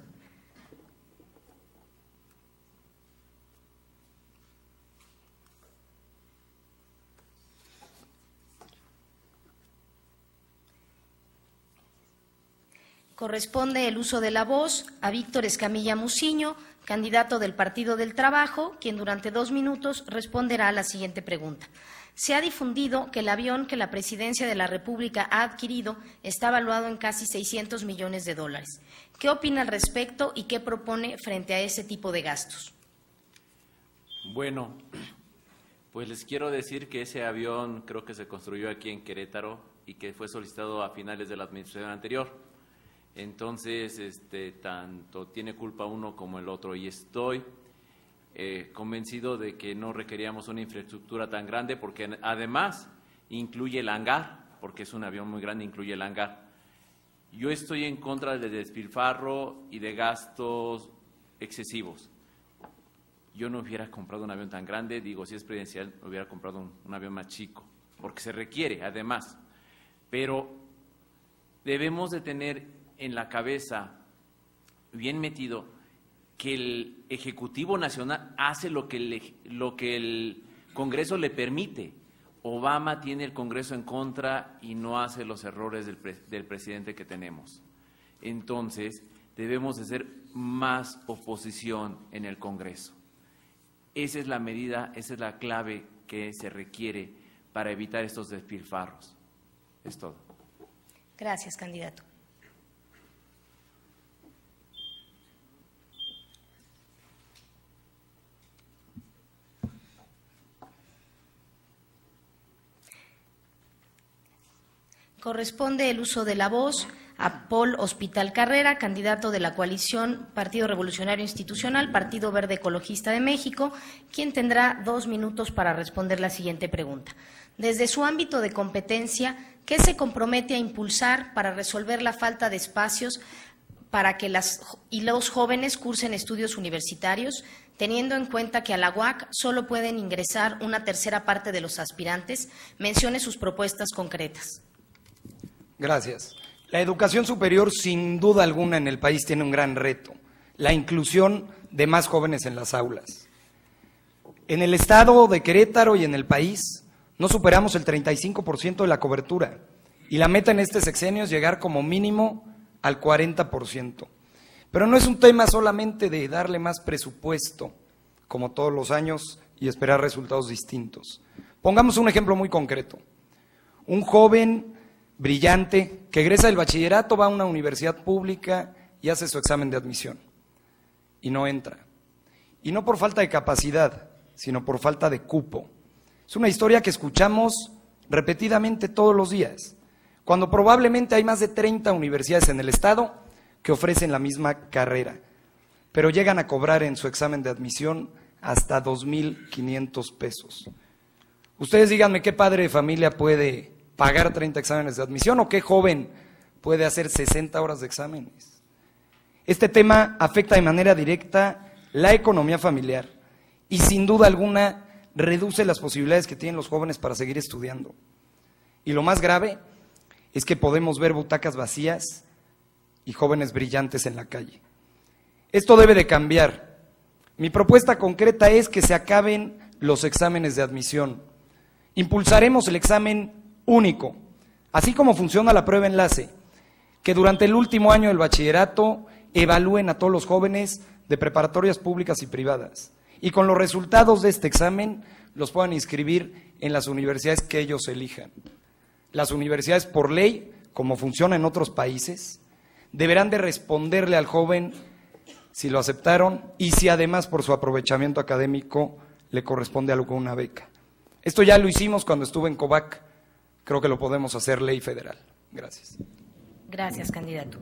Corresponde el uso de la voz a Víctor Escamilla Muciño, candidato del Partido del Trabajo, quien durante 2 minutos responderá a la siguiente pregunta. Se ha difundido que el avión que la Presidencia de la República ha adquirido está valuado en casi $600 millones. ¿Qué opina al respecto y qué propone frente a ese tipo de gastos? Bueno, pues les quiero decir que ese avión creo que se construyó aquí en Querétaro y que fue solicitado a finales de la administración anterior. Entonces, tanto tiene culpa uno como el otro, y estoy convencido de que no requeríamos una infraestructura tan grande, porque además incluye el hangar, porque es un avión muy grande, incluye el hangar. Yo estoy en contra del despilfarro y de gastos excesivos. Yo no hubiera comprado un avión tan grande, digo, si es presidencial, hubiera comprado un avión más chico, porque se requiere además, pero debemos de tener en la cabeza bien metido que el Ejecutivo Nacional hace lo que el Congreso le permite. Obama tiene el Congreso en contra y no hace los errores del presidente que tenemos. Entonces, debemos de ser más oposición en el Congreso. Esa es la medida, esa es la clave que se requiere para evitar estos despilfarros. Es todo. Gracias, candidato. Corresponde el uso de la voz a Paul Hospital Carrera, candidato de la coalición Partido Revolucionario Institucional, Partido Verde Ecologista de México, quien tendrá 2 minutos para responder la siguiente pregunta. Desde su ámbito de competencia, ¿qué se compromete a impulsar para resolver la falta de espacios para que los jóvenes cursen estudios universitarios, teniendo en cuenta que a la UAC solo pueden ingresar una tercera parte de los aspirantes? Mencione sus propuestas concretas. Gracias. La educación superior, sin duda alguna, en el país tiene un gran reto: la inclusión de más jóvenes en las aulas. En el estado de Querétaro y en el país no superamos el 35% de la cobertura, y la meta en este sexenio es llegar como mínimo al 40%. Pero no es un tema solamente de darle más presupuesto, como todos los años, y esperar resultados distintos. Pongamos un ejemplo muy concreto. Un joven brillante que egresa del bachillerato, va a una universidad pública y hace su examen de admisión y no entra. Y no por falta de capacidad, sino por falta de cupo. Es una historia que escuchamos repetidamente todos los días, cuando probablemente hay más de 30 universidades en el estado que ofrecen la misma carrera, pero llegan a cobrar en su examen de admisión hasta 2,500 pesos. Ustedes díganme qué padre de familia puede pagar 30 exámenes de admisión o qué joven puede hacer 60 horas de exámenes. Este tema afecta de manera directa la economía familiar y sin duda alguna reduce las posibilidades que tienen los jóvenes para seguir estudiando. Y lo más grave es que podemos ver butacas vacías y jóvenes brillantes en la calle. Esto debe de cambiar. Mi propuesta concreta es que se acaben los exámenes de admisión. Impulsaremos el examen único, así como funciona la prueba enlace, que durante el último año del bachillerato evalúen a todos los jóvenes de preparatorias públicas y privadas, y con los resultados de este examen los puedan inscribir en las universidades que ellos elijan. Las universidades, por ley, como funciona en otros países, deberán de responderle al joven si lo aceptaron y si además por su aprovechamiento académico le corresponde algo con una beca. Esto ya lo hicimos cuando estuve en COVAC, creo que lo podemos hacer ley federal. Gracias. Gracias, candidato.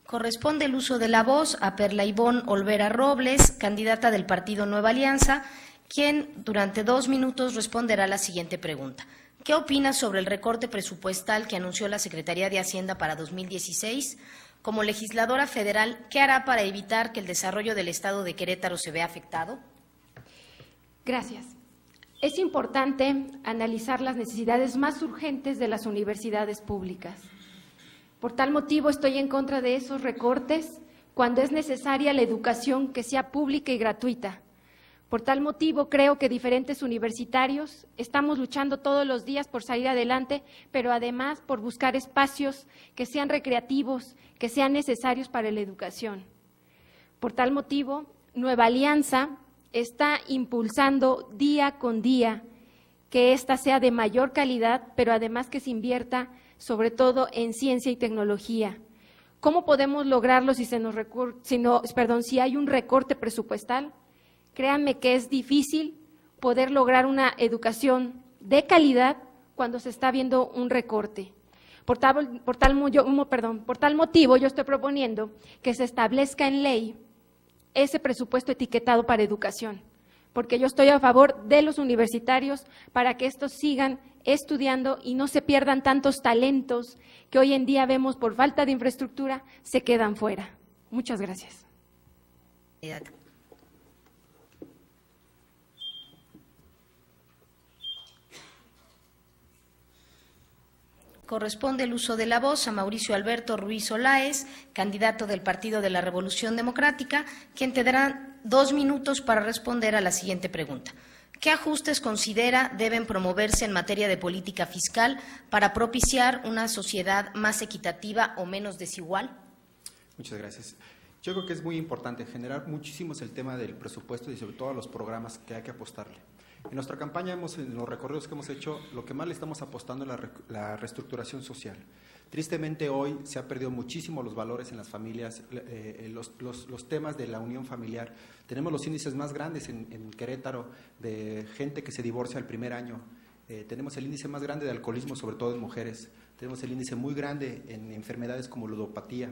Corresponde el uso de la voz a Perla Ivonne Olvera Robles, candidata del partido Nueva Alianza, quien durante 2 minutos responderá a la siguiente pregunta. ¿Qué opinas sobre el recorte presupuestal que anunció la Secretaría de Hacienda para 2016? Como legisladora federal, ¿qué hará para evitar que el desarrollo del Estado de Querétaro se vea afectado? Gracias. Es importante analizar las necesidades más urgentes de las universidades públicas. Por tal motivo, estoy en contra de esos recortes cuando es necesaria la educación que sea pública y gratuita. Por tal motivo, creo que diferentes universitarios estamos luchando todos los días por salir adelante, pero además por buscar espacios que sean recreativos, que sean necesarios para la educación. Por tal motivo, Nueva Alianza está impulsando día con día que ésta sea de mayor calidad, pero además que se invierta sobre todo en ciencia y tecnología. ¿Cómo podemos lograrlo si hay un recorte presupuestal? Créanme que es difícil poder lograr una educación de calidad cuando se está viendo un recorte. Por tal motivo, yo estoy proponiendo que se establezca en ley ese presupuesto etiquetado para educación, porque yo estoy a favor de los universitarios para que estos sigan estudiando y no se pierdan tantos talentos que hoy en día vemos por falta de infraestructura, se quedan fuera. Muchas gracias. Corresponde el uso de la voz a Mauricio Alberto Ruiz Olaez, candidato del Partido de la Revolución Democrática, quien tendrá 2 minutos para responder a la siguiente pregunta. ¿Qué ajustes considera deben promoverse en materia de política fiscal para propiciar una sociedad más equitativa o menos desigual? Muchas gracias. Yo creo que es muy importante generar muchísimo el tema del presupuesto y sobre todo los programas que hay que apostarle. En nuestra campaña, en los recorridos que hemos hecho, lo que más le estamos apostando es la reestructuración social. Tristemente hoy se ha perdido muchísimo los valores en las familias, los temas de la unión familiar. Tenemos los índices más grandes en Querétaro de gente que se divorcia al primer año. Tenemos el índice más grande de alcoholismo, sobre todo en mujeres. Tenemos el índice muy grande en enfermedades como ludopatía.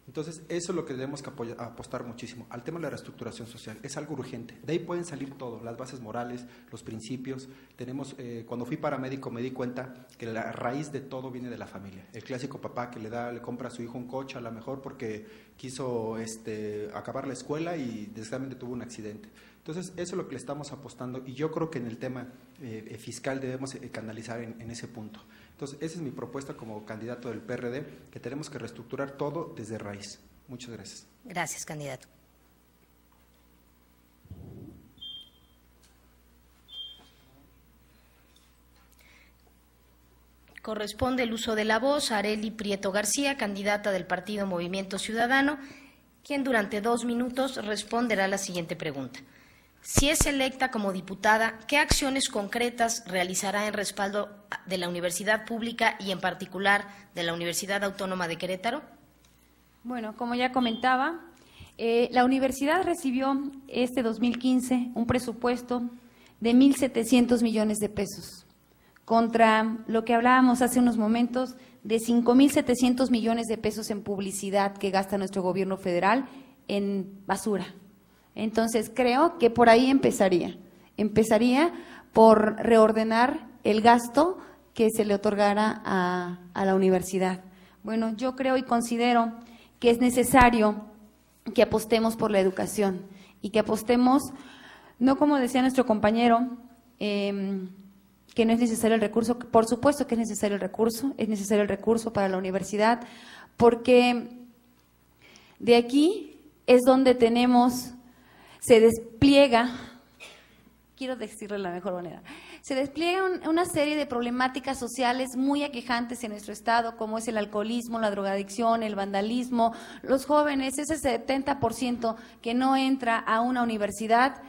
Entonces, eso es lo que debemos que apostar muchísimo. Al tema de la reestructuración social, es algo urgente. De ahí pueden salir todo, las bases morales, los principios. Tenemos, cuando fui paramédico me di cuenta que la raíz de todo viene de la familia. El clásico papá que le compra a su hijo un coche a lo mejor porque quiso acabar la escuela y desgraciadamente tuvo un accidente. Entonces, eso es lo que le estamos apostando y yo creo que en el tema fiscal debemos canalizar en ese punto. Entonces, esa es mi propuesta como candidato del PRD, que tenemos que reestructurar todo desde raíz. Muchas gracias. Gracias, candidato. Corresponde el uso de la voz a Arely Prieto García, candidata del partido Movimiento Ciudadano, quien durante 2 minutos responderá a la siguiente pregunta. Si es electa como diputada, ¿qué acciones concretas realizará en respaldo de la universidad pública y en particular de la Universidad Autónoma de Querétaro? Bueno, como ya comentaba, la universidad recibió este 2015 un presupuesto de 1.700 millones de pesos, contra lo que hablábamos hace unos momentos de 5.700 millones de pesos en publicidad que gasta nuestro gobierno federal en basura. Entonces, creo que por ahí empezaría por reordenar el gasto que se le otorgara a la universidad. Bueno, yo creo y considero que es necesario que apostemos por la educación y que apostemos, no como decía nuestro compañero, que no es necesario el recurso. Por supuesto que es necesario el recurso para la universidad, porque de aquí es donde se despliega, quiero decirlo de la mejor manera, se despliega una serie de problemáticas sociales muy aquejantes en nuestro estado, como es el alcoholismo, la drogadicción, el vandalismo. Los jóvenes, ese 70% que no entra a una universidad,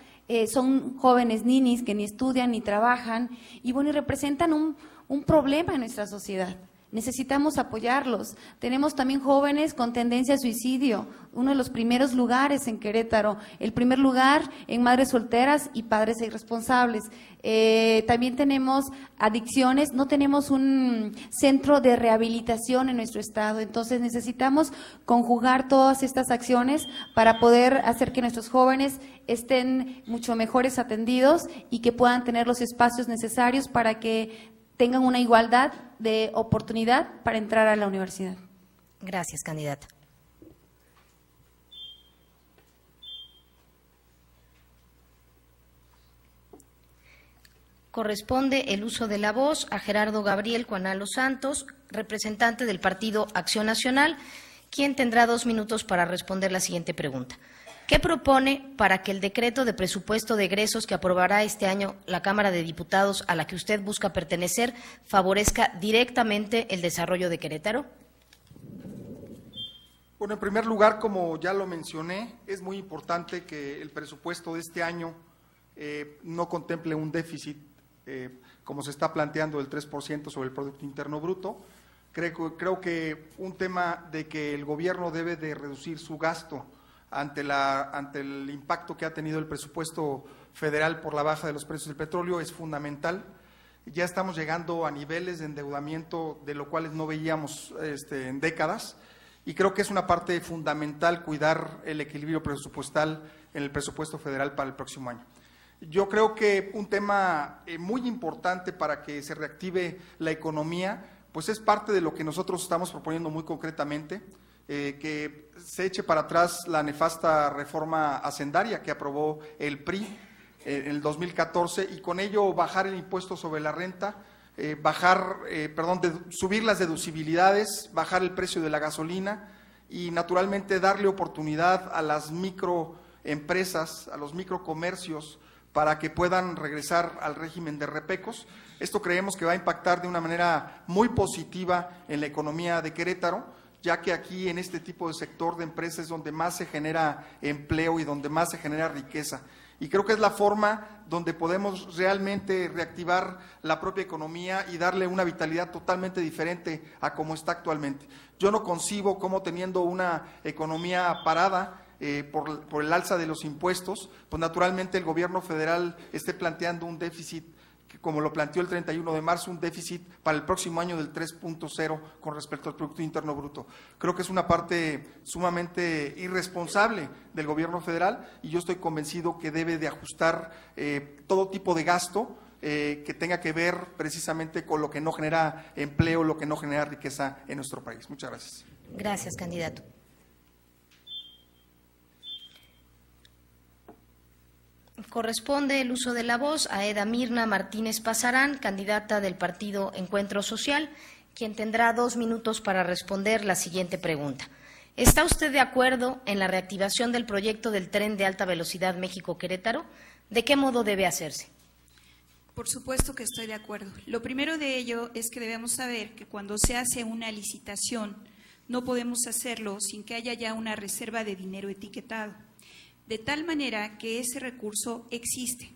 son jóvenes ninis que ni estudian ni trabajan, y bueno, y representan un problema en nuestra sociedad. Necesitamos apoyarlos. Tenemos también jóvenes con tendencia a suicidio, uno de los primeros lugares en Querétaro, el primer lugar en madres solteras y padres irresponsables. También tenemos adicciones, no tenemos un centro de rehabilitación en nuestro estado, entonces necesitamos conjugar todas estas acciones para poder hacer que nuestros jóvenes estén mucho mejores atendidos y que puedan tener los espacios necesarios para que tengan una igualdad de oportunidad para entrar a la universidad. Gracias, candidata. Corresponde el uso de la voz a Gerardo Gabriel Cuanalo Santos, representante del Partido Acción Nacional, quien tendrá 2 minutos para responder la siguiente pregunta. ¿Qué propone para que el decreto de presupuesto de egresos que aprobará este año la Cámara de Diputados, a la que usted busca pertenecer, favorezca directamente el desarrollo de Querétaro? Bueno, en primer lugar, como ya lo mencioné, es muy importante que el presupuesto de este año no contemple un déficit, como se está planteando, del 3% sobre el Producto Interno Bruto. Creo que un tema de que el gobierno debe de reducir su gasto ante el impacto que ha tenido el presupuesto federal por la baja de los precios del petróleo es fundamental. Ya estamos llegando a niveles de endeudamiento de lo cuales no veíamos en décadas, y creo que es una parte fundamental cuidar el equilibrio presupuestal en el presupuesto federal para el próximo año. Yo creo que un tema muy importante para que se reactive la economía, pues es parte de lo que nosotros estamos proponiendo muy concretamente, que se eche para atrás la nefasta reforma hacendaria que aprobó el PRI en el 2014, y con ello bajar el impuesto sobre la renta, subir las deducibilidades, bajar el precio de la gasolina y naturalmente darle oportunidad a las microempresas, a los microcomercios, para que puedan regresar al régimen de repecos. Esto creemos que va a impactar de una manera muy positiva en la economía de Querétaro, ya que aquí en este tipo de sector de empresas es donde más se genera empleo y donde más se genera riqueza. Y creo que es la forma donde podemos realmente reactivar la propia economía y darle una vitalidad totalmente diferente a como está actualmente. Yo no concibo cómo, teniendo una economía parada por el alza de los impuestos, pues naturalmente el gobierno federal esté planteando un déficit, como lo planteó el 31 de marzo, un déficit para el próximo año del 3.0 con respecto al Producto Interno Bruto. Creo que es una parte sumamente irresponsable del gobierno federal, y yo estoy convencido que debe de ajustar todo tipo de gasto que tenga que ver precisamente con lo que no genera empleo, lo que no genera riqueza en nuestro país. Muchas gracias. Gracias, candidato. Corresponde el uso de la voz a Eda Mirna Martínez Pasarán, candidata del Partido Encuentro Social, quien tendrá 2 minutos para responder la siguiente pregunta. ¿Está usted de acuerdo en la reactivación del proyecto del tren de alta velocidad México-Querétaro? ¿De qué modo debe hacerse? Por supuesto que estoy de acuerdo. Lo primero de ello es que debemos saber que cuando se hace una licitación no podemos hacerlo sin que haya ya una reserva de dinero etiquetado, de tal manera que ese recurso existe.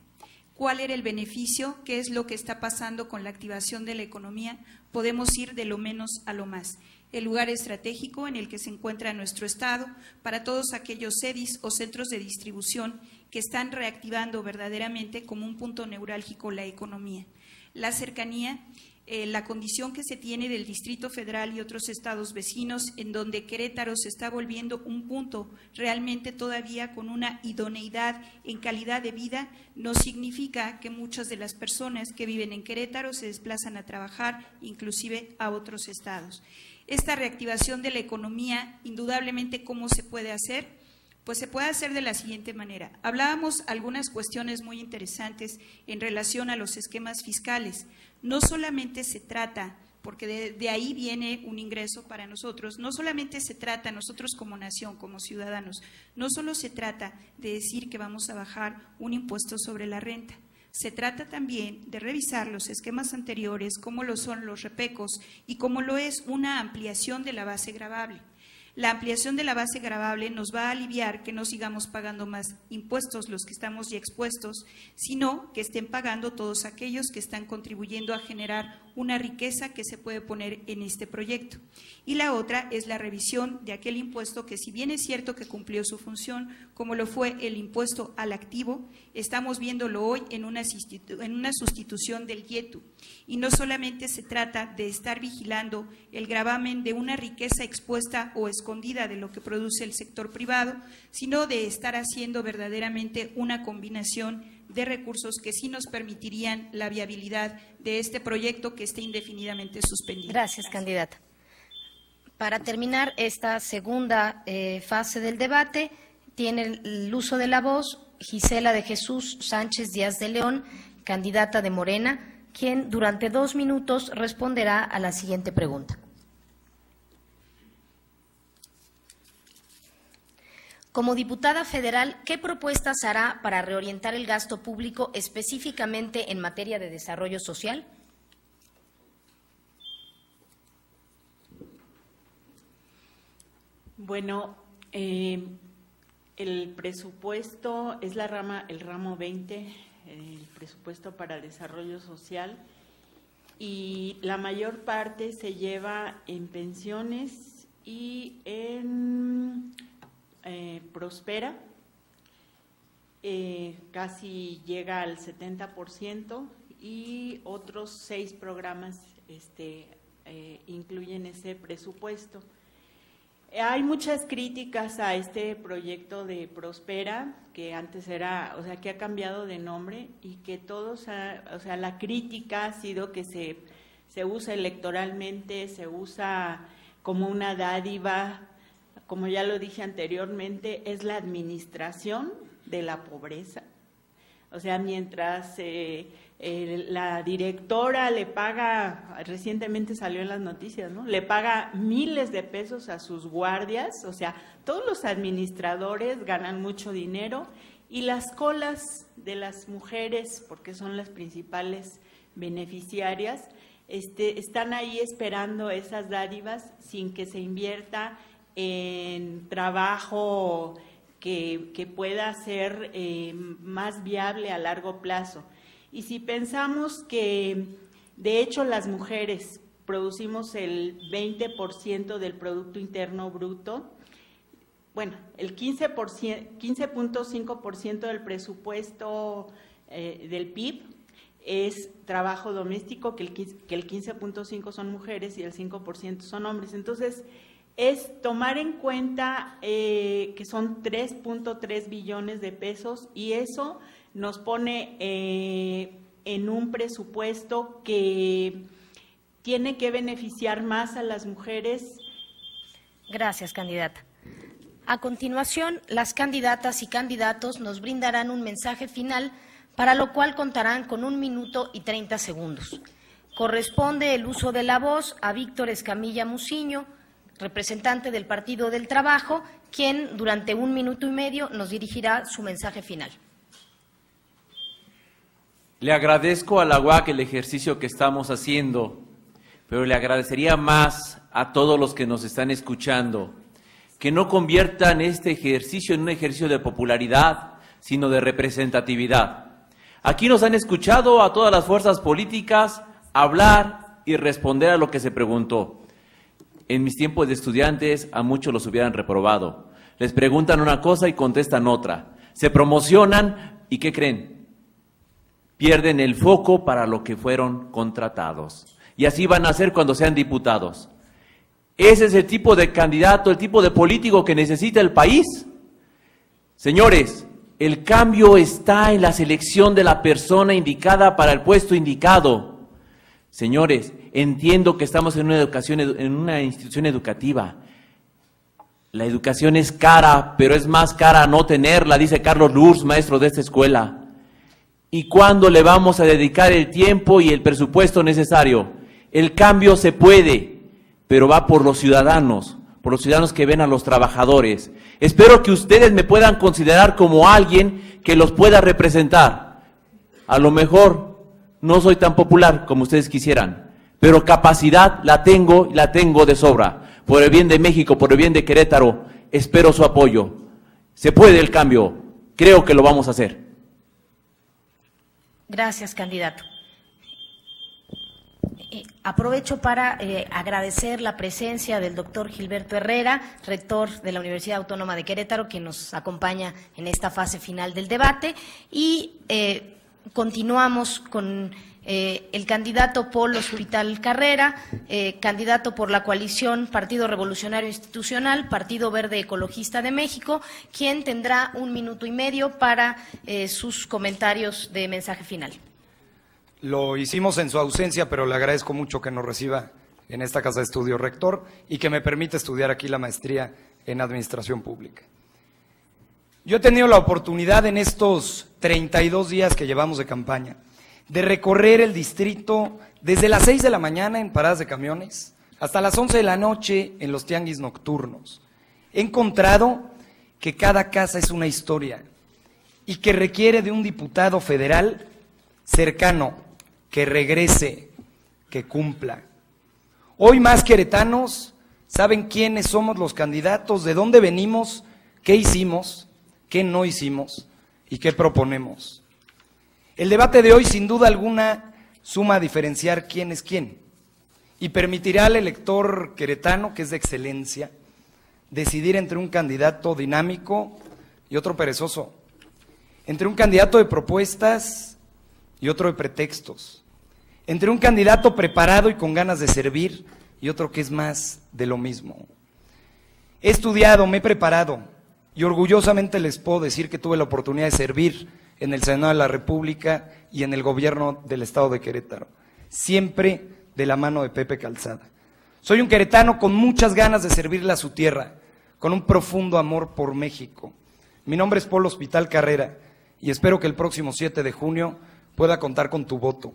¿Cuál era el beneficio? ¿Qué es lo que está pasando con la activación de la economía? Podemos ir de lo menos a lo más. El lugar estratégico en el que se encuentra nuestro estado para todos aquellos CEDIs o centros de distribución que están reactivando verdaderamente como un punto neurálgico la economía. La cercanía la condición que se tiene del Distrito Federal y otros estados vecinos, en donde Querétaro se está volviendo un punto realmente todavía con una idoneidad en calidad de vida, no significa que muchas de las personas que viven en Querétaro se desplazan a trabajar, inclusive a otros estados. Esta reactivación de la economía, indudablemente, ¿cómo se puede hacer? Pues se puede hacer de la siguiente manera. Hablábamos algunas cuestiones muy interesantes en relación a los esquemas fiscales. No solamente se trata, porque de ahí viene un ingreso para nosotros, no solamente se trata, nosotros como nación, como ciudadanos, no solo se trata de decir que vamos a bajar un impuesto sobre la renta. Se trata también de revisar los esquemas anteriores, como lo son los repecos y como lo es una ampliación de la base gravable. La ampliación de la base gravable nos va a aliviar que no sigamos pagando más impuestos los que estamos ya expuestos, sino que estén pagando todos aquellos que están contribuyendo a generar una riqueza que se puede poner en este proyecto. Y la otra es la revisión de aquel impuesto que, si bien es cierto que cumplió su función, como lo fue el impuesto al activo, estamos viéndolo hoy en una sustitución del IETU. Y no solamente se trata de estar vigilando el gravamen de una riqueza expuesta o escondida de lo que produce el sector privado, sino de estar haciendo verdaderamente una combinación de recursos que sí nos permitirían la viabilidad de este proyecto que esté indefinidamente suspendido. Gracias, candidata. Para terminar esta segunda fase del debate, tiene el uso de la voz Gisela de Jesús Sánchez Díaz de León, candidata de Morena, quien durante 2 minutos responderá a la siguiente pregunta. Como diputada federal, ¿qué propuestas hará para reorientar el gasto público específicamente en materia de desarrollo social? Bueno, el presupuesto es el ramo 20, el presupuesto para desarrollo social, y la mayor parte se lleva en pensiones y en Prospera, casi llega al 70%, y otros 6 programas incluyen ese presupuesto. Hay muchas críticas a este proyecto de Prospera, que antes era, que ha cambiado de nombre, y que la crítica ha sido que se usa electoralmente, se usa como una dádiva. Como ya lo dije anteriormente, es la administración de la pobreza. Mientras la directora le paga, recientemente salió en las noticias, ¿no?, le paga miles de pesos a sus guardias, todos los administradores ganan mucho dinero, y las colas de las mujeres, porque son las principales beneficiarias, están ahí esperando esas dádivas sin que se invierta en trabajo que pueda ser más viable a largo plazo. Y si pensamos que, de hecho, las mujeres producimos el 20% del Producto Interno Bruto, bueno, el 15.5% del presupuesto del PIB es trabajo doméstico, que el 15.5% son mujeres y el 5% son hombres. Entonces, es tomar en cuenta que son 3.3 billones de pesos, y eso nos pone en un presupuesto que tiene que beneficiar más a las mujeres. Gracias, candidata. A continuación, las candidatas y candidatos nos brindarán un mensaje final, para lo cual contarán con 1 minuto y 30 segundos. Corresponde el uso de la voz a Víctor Escamilla Muciño, representante del Partido del Trabajo, quien durante 1 minuto y medio nos dirigirá su mensaje final. Le agradezco a la UAC el ejercicio que estamos haciendo, pero le agradecería más a todos los que nos están escuchando que no conviertan este ejercicio en un ejercicio de popularidad, sino de representatividad. Aquí nos han escuchado a todas las fuerzas políticas hablar y responder a lo que se preguntó. En mis tiempos de estudiantes a muchos los hubieran reprobado. Les preguntan una cosa y contestan otra. Se promocionan y ¿qué creen? Pierden el foco para lo que fueron contratados. y así van a ser cuando sean diputados. Ese es el tipo de candidato, el tipo de político que necesita el país. Señores, el cambio está en la selección de la persona indicada para el puesto indicado. Señores, entiendo que estamos en una institución educativa. La educación es cara, pero es más cara no tenerla, dice Carlos Lurs, maestro de esta escuela. ¿Y cuándo le vamos a dedicar el tiempo y el presupuesto necesario? El cambio se puede, pero va por los ciudadanos que ven a los trabajadores. Espero que ustedes me puedan considerar como alguien que los pueda representar. A lo mejor no soy tan popular como ustedes quisieran, pero capacidad la tengo de sobra. Por el bien de México, por el bien de Querétaro, espero su apoyo. Se puede el cambio, creo que lo vamos a hacer. Gracias, candidato. Aprovecho para agradecer la presencia del doctor Gilberto Herrera, rector de la Universidad Autónoma de Querétaro, que nos acompaña en esta fase final del debate. Y continuamos con el candidato Paul Hospital Carrera, candidato por la coalición Partido Revolucionario Institucional, Partido Verde Ecologista de México, quien tendrá 1 minuto y medio para sus comentarios de mensaje final. Lo hicimos en su ausencia, pero le agradezco mucho que nos reciba en esta casa de estudio, rector, y que me permita estudiar aquí la maestría en Administración Pública. Yo he tenido la oportunidad en estos 32 días que llevamos de campaña de recorrer el distrito desde las 6 de la mañana en paradas de camiones hasta las 11 de la noche en los tianguis nocturnos. He encontrado que cada casa es una historia y que requiere de un diputado federal cercano, que regrese, que cumpla. Hoy más queretanos saben quiénes somos los candidatos, de dónde venimos, qué hicimos, qué no hicimos y qué proponemos. El debate de hoy, sin duda alguna, suma a diferenciar quién es quién y permitirá al elector queretano, que es de excelencia, decidir entre un candidato dinámico y otro perezoso, entre un candidato de propuestas y otro de pretextos, entre un candidato preparado y con ganas de servir y otro que es más de lo mismo. He estudiado, me he preparado y orgullosamente les puedo decir que tuve la oportunidad de servir en el Senado de la República y en el gobierno del Estado de Querétaro, siempre de la mano de Pepe Calzada. Soy un queretano con muchas ganas de servirle a su tierra, con un profundo amor por México. Mi nombre es Paul Hospital Carrera y espero que el próximo 7 de junio pueda contar con tu voto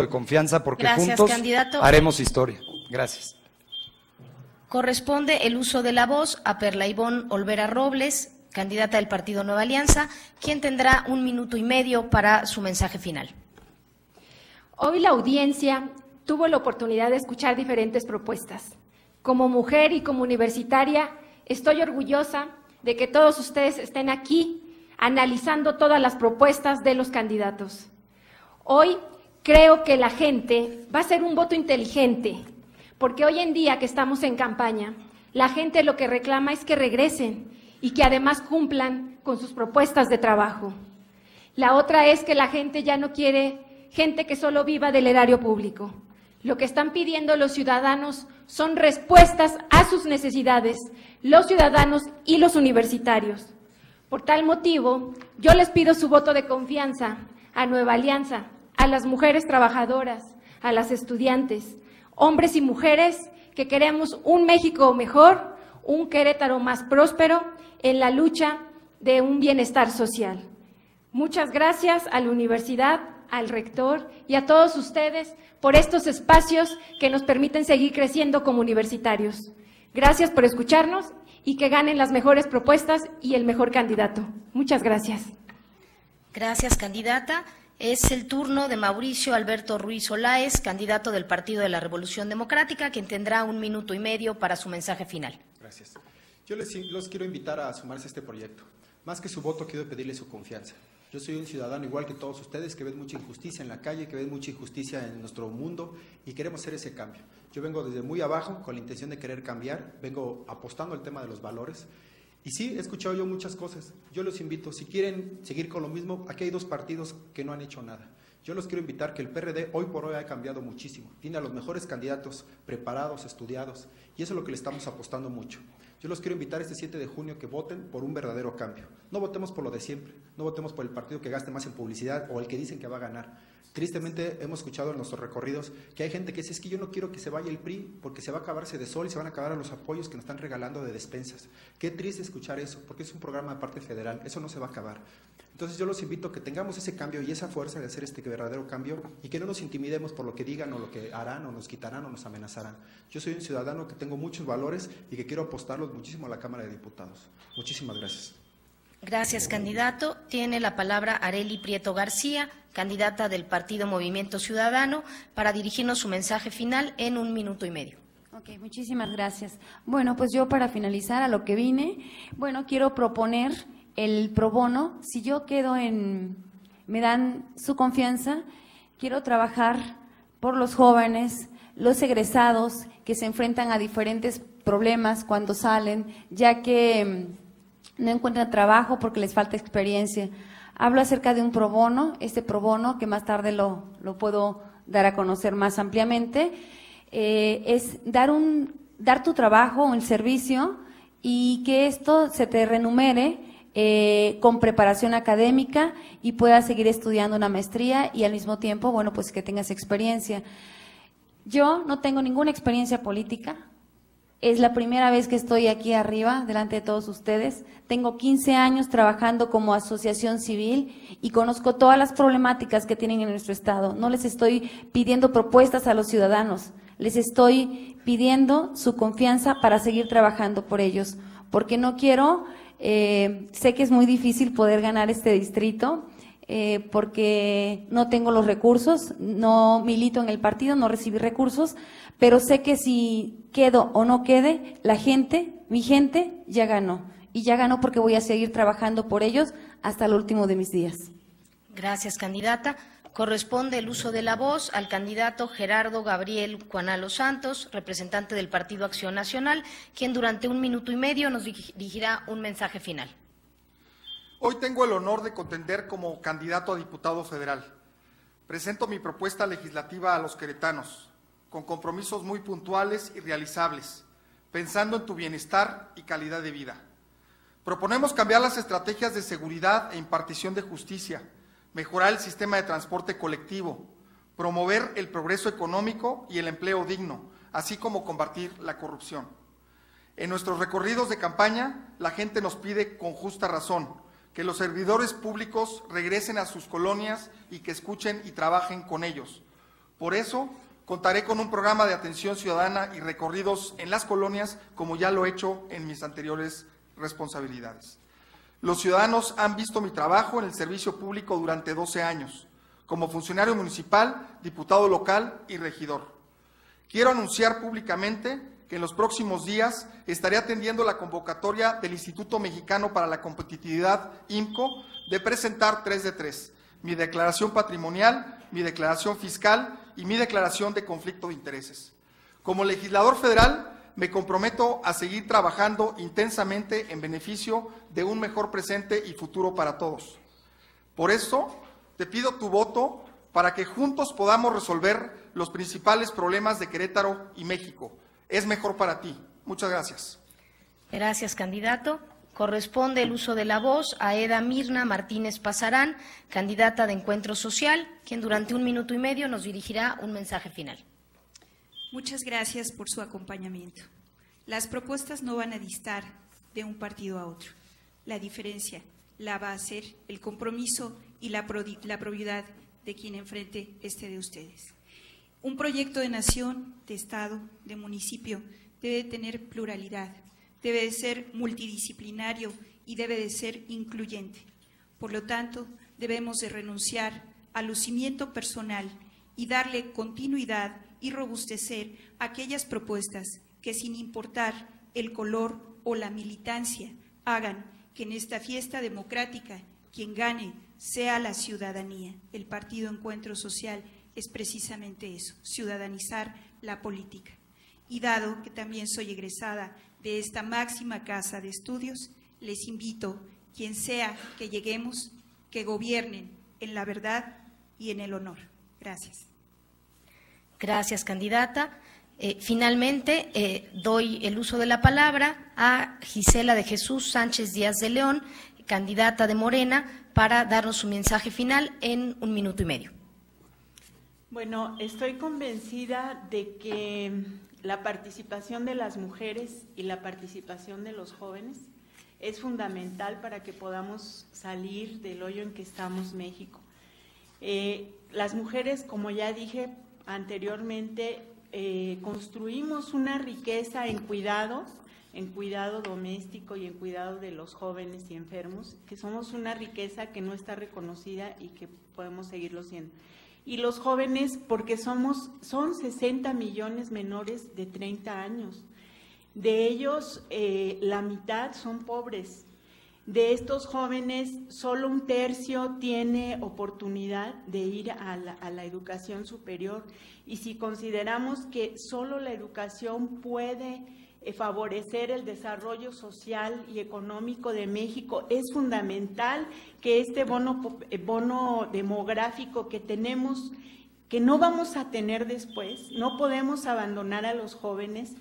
de confianza, porque Gracias, juntos candidato. haremos historia. Gracias. Corresponde el uso de la voz a Perla Ivonne Olvera Robles, candidata del Partido Nueva Alianza, quien tendrá 1 minuto y medio para su mensaje final. Hoy la audiencia tuvo la oportunidad de escuchar diferentes propuestas. Como mujer y como universitaria, estoy orgullosa de que todos ustedes estén aquí analizando todas las propuestas de los candidatos. Hoy creo que la gente va a hacer un voto inteligente, porque hoy en día que estamos en campaña, la gente lo que reclama es que regresen y que además cumplan con sus propuestas de trabajo. La otra es que la gente ya no quiere gente que solo viva del erario público. Lo que están pidiendo los ciudadanos son respuestas a sus necesidades, los ciudadanos y los universitarios. Por tal motivo, yo les pido su voto de confianza a Nueva Alianza, a las mujeres trabajadoras, a las estudiantes, hombres y mujeres que queremos un México mejor, un Querétaro más próspero en la lucha de un bienestar social. Muchas gracias a la universidad, al rector y a todos ustedes por estos espacios que nos permiten seguir creciendo como universitarios. Gracias por escucharnos y que ganen las mejores propuestas y el mejor candidato. Muchas gracias. Gracias, candidata. Es el turno de Mauricio Alberto Ruiz Olaez, candidato del Partido de la Revolución Democrática, quien tendrá 1 minuto y medio para su mensaje final. Gracias. Yo los quiero invitar a sumarse a este proyecto. Más que su voto, quiero pedirle su confianza. Yo soy un ciudadano igual que todos ustedes, que ven mucha injusticia en la calle, que ven mucha injusticia en nuestro mundo y queremos hacer ese cambio. Yo vengo desde muy abajo con la intención de querer cambiar, vengo apostando al tema de los valores. Y sí, he escuchado yo muchas cosas. Yo los invito, si quieren seguir con lo mismo, aquí hay 2 partidos que no han hecho nada. Yo los quiero invitar que el PRD hoy por hoy ha cambiado muchísimo, tiene a los mejores candidatos preparados, estudiados, y eso es lo que le estamos apostando mucho. Yo los quiero invitar este 7 de junio que voten por un verdadero cambio. No votemos por lo de siempre, no votemos por el partido que gaste más en publicidad o el que dicen que va a ganar. Tristemente hemos escuchado en nuestros recorridos que hay gente que dice, es que yo no quiero que se vaya el PRI porque se va a acabarse de sol y se van a acabar los apoyos que nos están regalando de despensas. Qué triste escuchar eso, porque es un programa de parte federal, eso no se va a acabar. Entonces yo los invito a que tengamos ese cambio y esa fuerza de hacer este verdadero cambio y que no nos intimidemos por lo que digan o lo que harán o nos quitarán o nos amenazarán. Yo soy un ciudadano que tengo muchos valores y que quiero apostarlos muchísimo a la Cámara de Diputados. Muchísimas gracias. Gracias, candidato. Tiene la palabra Arely Prieto García, candidata del Partido Movimiento Ciudadano, para dirigirnos su mensaje final en 1 minuto y medio. Ok, muchísimas gracias. Bueno, pues yo para finalizar a lo que vine, bueno, quiero proponer el pro bono. Si yo me dan su confianza, quiero trabajar por los jóvenes, los egresados que se enfrentan a diferentes problemas cuando salen, ya que no encuentran trabajo porque les falta experiencia. Hablo acerca de un pro bono, este pro bono que más tarde lo puedo dar a conocer más ampliamente, es dar tu trabajo o el servicio y que esto se te renumere con preparación académica y puedas seguir estudiando una maestría y al mismo tiempo, bueno, pues que tengas experiencia. Yo no tengo ninguna experiencia política. Es la primera vez que estoy aquí arriba, delante de todos ustedes. Tengo 15 años trabajando como asociación civil y conozco todas las problemáticas que tienen en nuestro estado. No les estoy pidiendo propuestas a los ciudadanos, les estoy pidiendo su confianza para seguir trabajando por ellos, porque no quiero, sé que es muy difícil poder ganar este distrito, porque no tengo los recursos, no milito en el partido, no recibí recursos, pero sé que si quedo o no quede, mi gente ya ganó, y ya ganó porque voy a seguir trabajando por ellos hasta el último de mis días. Gracias, candidata. Corresponde el uso de la voz al candidato Gerardo Gabriel Cuanalo Santos, representante del Partido Acción Nacional, quien durante 1 minuto y medio nos dirigirá un mensaje final. Hoy tengo el honor de contender como candidato a diputado federal. Presento mi propuesta legislativa a los queretanos, con compromisos muy puntuales y realizables, pensando en tu bienestar y calidad de vida. Proponemos cambiar las estrategias de seguridad e impartición de justicia, mejorar el sistema de transporte colectivo, promover el progreso económico y el empleo digno, así como combatir la corrupción. En nuestros recorridos de campaña, la gente nos pide con justa razón que los servidores públicos regresen a sus colonias y que escuchen y trabajen con ellos. Por eso, contaré con un programa de atención ciudadana y recorridos en las colonias, como ya lo he hecho en mis anteriores responsabilidades. Los ciudadanos han visto mi trabajo en el servicio público durante 12 años, como funcionario municipal, diputado local y regidor. Quiero anunciar públicamente que en los próximos días estaré atendiendo la convocatoria del Instituto Mexicano para la Competitividad, IMCO, de presentar 3 de 3, mi declaración patrimonial, mi declaración fiscal y mi declaración de conflicto de intereses. Como legislador federal, me comprometo a seguir trabajando intensamente en beneficio de un mejor presente y futuro para todos. Por eso, te pido tu voto para que juntos podamos resolver los principales problemas de Querétaro y México. Es mejor para ti. Muchas gracias. Gracias, candidato. Corresponde el uso de la voz a Eda Mirna Martínez Pasarán, candidata de Encuentro Social, quien durante 1 minuto y medio nos dirigirá un mensaje final. Muchas gracias por su acompañamiento. Las propuestas no van a distar de un partido a otro. La diferencia la va a hacer el compromiso y la probidad de quien enfrente esté de ustedes. Un proyecto de nación, de Estado, de municipio, debe tener pluralidad, debe de ser multidisciplinario y debe de ser incluyente. Por lo tanto, debemos de renunciar al lucimiento personal y darle continuidad y robustecer aquellas propuestas que, sin importar el color o la militancia, hagan que en esta fiesta democrática quien gane sea la ciudadanía. El Partido Encuentro Social es precisamente eso, ciudadanizar la política. Y dado que también soy egresada de esta máxima casa de estudios, les invito, quien sea que lleguemos, que gobiernen en la verdad, y en el honor. Gracias. Gracias, candidata. Finalmente, doy el uso de la palabra a Gisela de Jesús Sánchez Díaz de León, candidata de Morena, para darnos su mensaje final en 1 minuto y medio. Bueno, estoy convencida de que la participación de las mujeres y la participación de los jóvenes es fundamental para que podamos salir del hoyo en que estamos México. Las mujeres, como ya dije anteriormente, construimos una riqueza en cuidado doméstico y en cuidado de los jóvenes y enfermos, que somos una riqueza que no está reconocida y que podemos seguirlo siendo. Y los jóvenes, porque son 60 millones menores de 30 años. De ellos, la mitad son pobres. De estos jóvenes, solo 1/3 tiene oportunidad de ir a la educación superior. Y si consideramos que solo la educación puede favorecer el desarrollo social y económico de México, es fundamental que este bono demográfico que tenemos, que no vamos a tener después, no podemos abandonar a los jóvenes.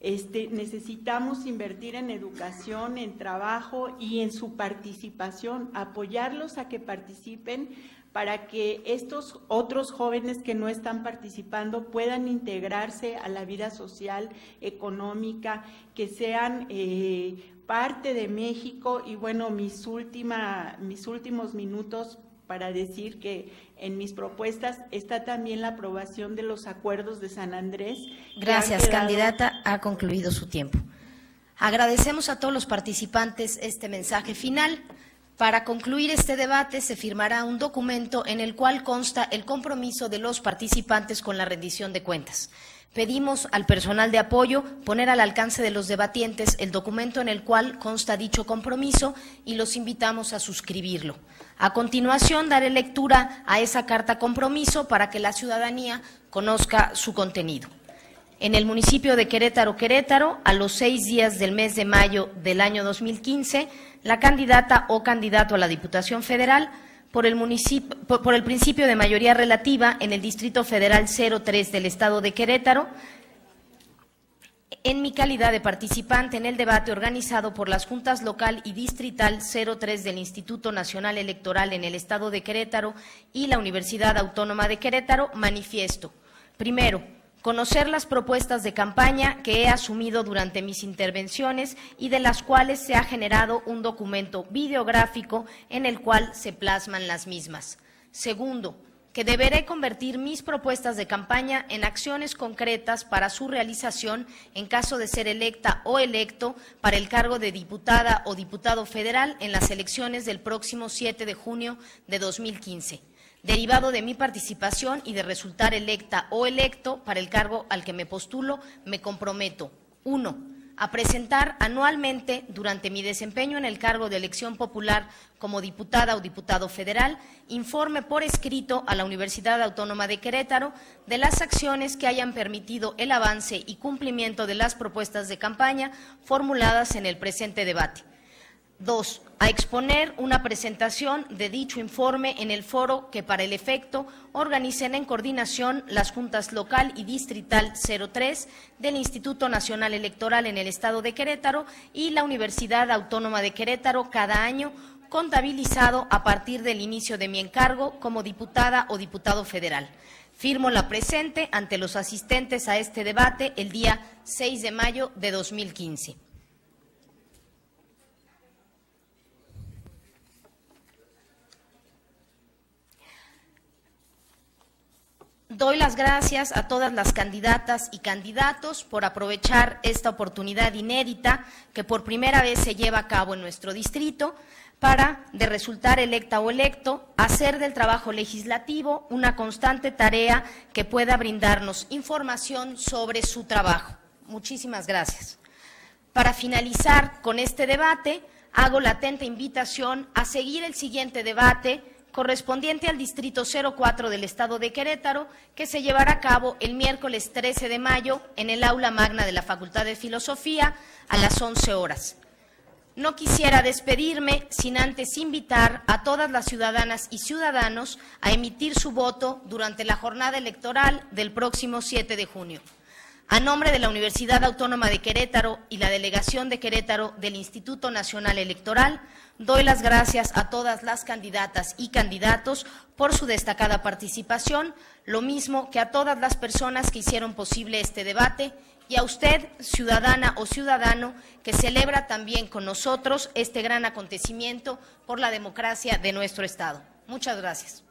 Necesitamos invertir en educación, en trabajo y en su participación, apoyarlos a que participen para que estos otros jóvenes que no están participando puedan integrarse a la vida social, económica, que sean parte de México. Y bueno, mis últimos minutos para decir que en mis propuestas está también la aprobación de los acuerdos de San Andrés. Gracias, candidata. Ha concluido su tiempo. Agradecemos a todos los participantes este mensaje final. Para concluir este debate se firmará un documento en el cual consta el compromiso de los participantes con la rendición de cuentas. Pedimos al personal de apoyo poner al alcance de los debatientes el documento en el cual consta dicho compromiso y los invitamos a suscribirlo. A continuación, daré lectura a esa carta compromiso para que la ciudadanía conozca su contenido. En el municipio de Querétaro, a los 6 días del mes de mayo del año 2015, la candidata o candidato a la Diputación Federal por el principio de mayoría relativa en el Distrito Federal 03 del Estado de Querétaro, en mi calidad de participante en el debate organizado por las Juntas Local y Distrital 03 del Instituto Nacional Electoral en el Estado de Querétaro y la Universidad Autónoma de Querétaro, manifiesto. Primero, conocer las propuestas de campaña que he asumido durante mis intervenciones y de las cuales se ha generado un documento videográfico en el cual se plasman las mismas. Segundo, que deberé convertir mis propuestas de campaña en acciones concretas para su realización en caso de ser electa o electo para el cargo de diputada o diputado federal en las elecciones del próximo 7 de junio de 2015. Derivado de mi participación y de resultar electa o electo para el cargo al que me postulo, me comprometo: 1. A presentar anualmente, durante mi desempeño en el cargo de elección popular como diputada o diputado federal, informe por escrito a la Universidad Autónoma de Querétaro de las acciones que hayan permitido el avance y cumplimiento de las propuestas de campaña formuladas en el presente debate. 2. A exponer una presentación de dicho informe en el foro que para el efecto organicen en coordinación las Juntas Local y Distrital 03 del Instituto Nacional Electoral en el Estado de Querétaro y la Universidad Autónoma de Querétaro cada año, contabilizado a partir del inicio de mi encargo como diputada o diputado federal. Firmo la presente ante los asistentes a este debate el día 6 de mayo de 2015. Doy las gracias a todas las candidatas y candidatos por aprovechar esta oportunidad inédita que por primera vez se lleva a cabo en nuestro distrito para, de resultar electa o electo, hacer del trabajo legislativo una constante tarea que pueda brindarnos información sobre su trabajo. Muchísimas gracias. Para finalizar con este debate, hago la atenta invitación a seguir el siguiente debate correspondiente al Distrito 04 del Estado de Querétaro, que se llevará a cabo el miércoles 13 de mayo en el Aula Magna de la Facultad de Filosofía a las 11 horas. No quisiera despedirme sin antes invitar a todas las ciudadanas y ciudadanos a emitir su voto durante la jornada electoral del próximo 7 de junio. A nombre de la Universidad Autónoma de Querétaro y la Delegación de Querétaro del Instituto Nacional Electoral, doy las gracias a todas las candidatas y candidatos por su destacada participación, lo mismo que a todas las personas que hicieron posible este debate, y a usted, ciudadana o ciudadano, que celebra también con nosotros este gran acontecimiento por la democracia de nuestro Estado. Muchas gracias.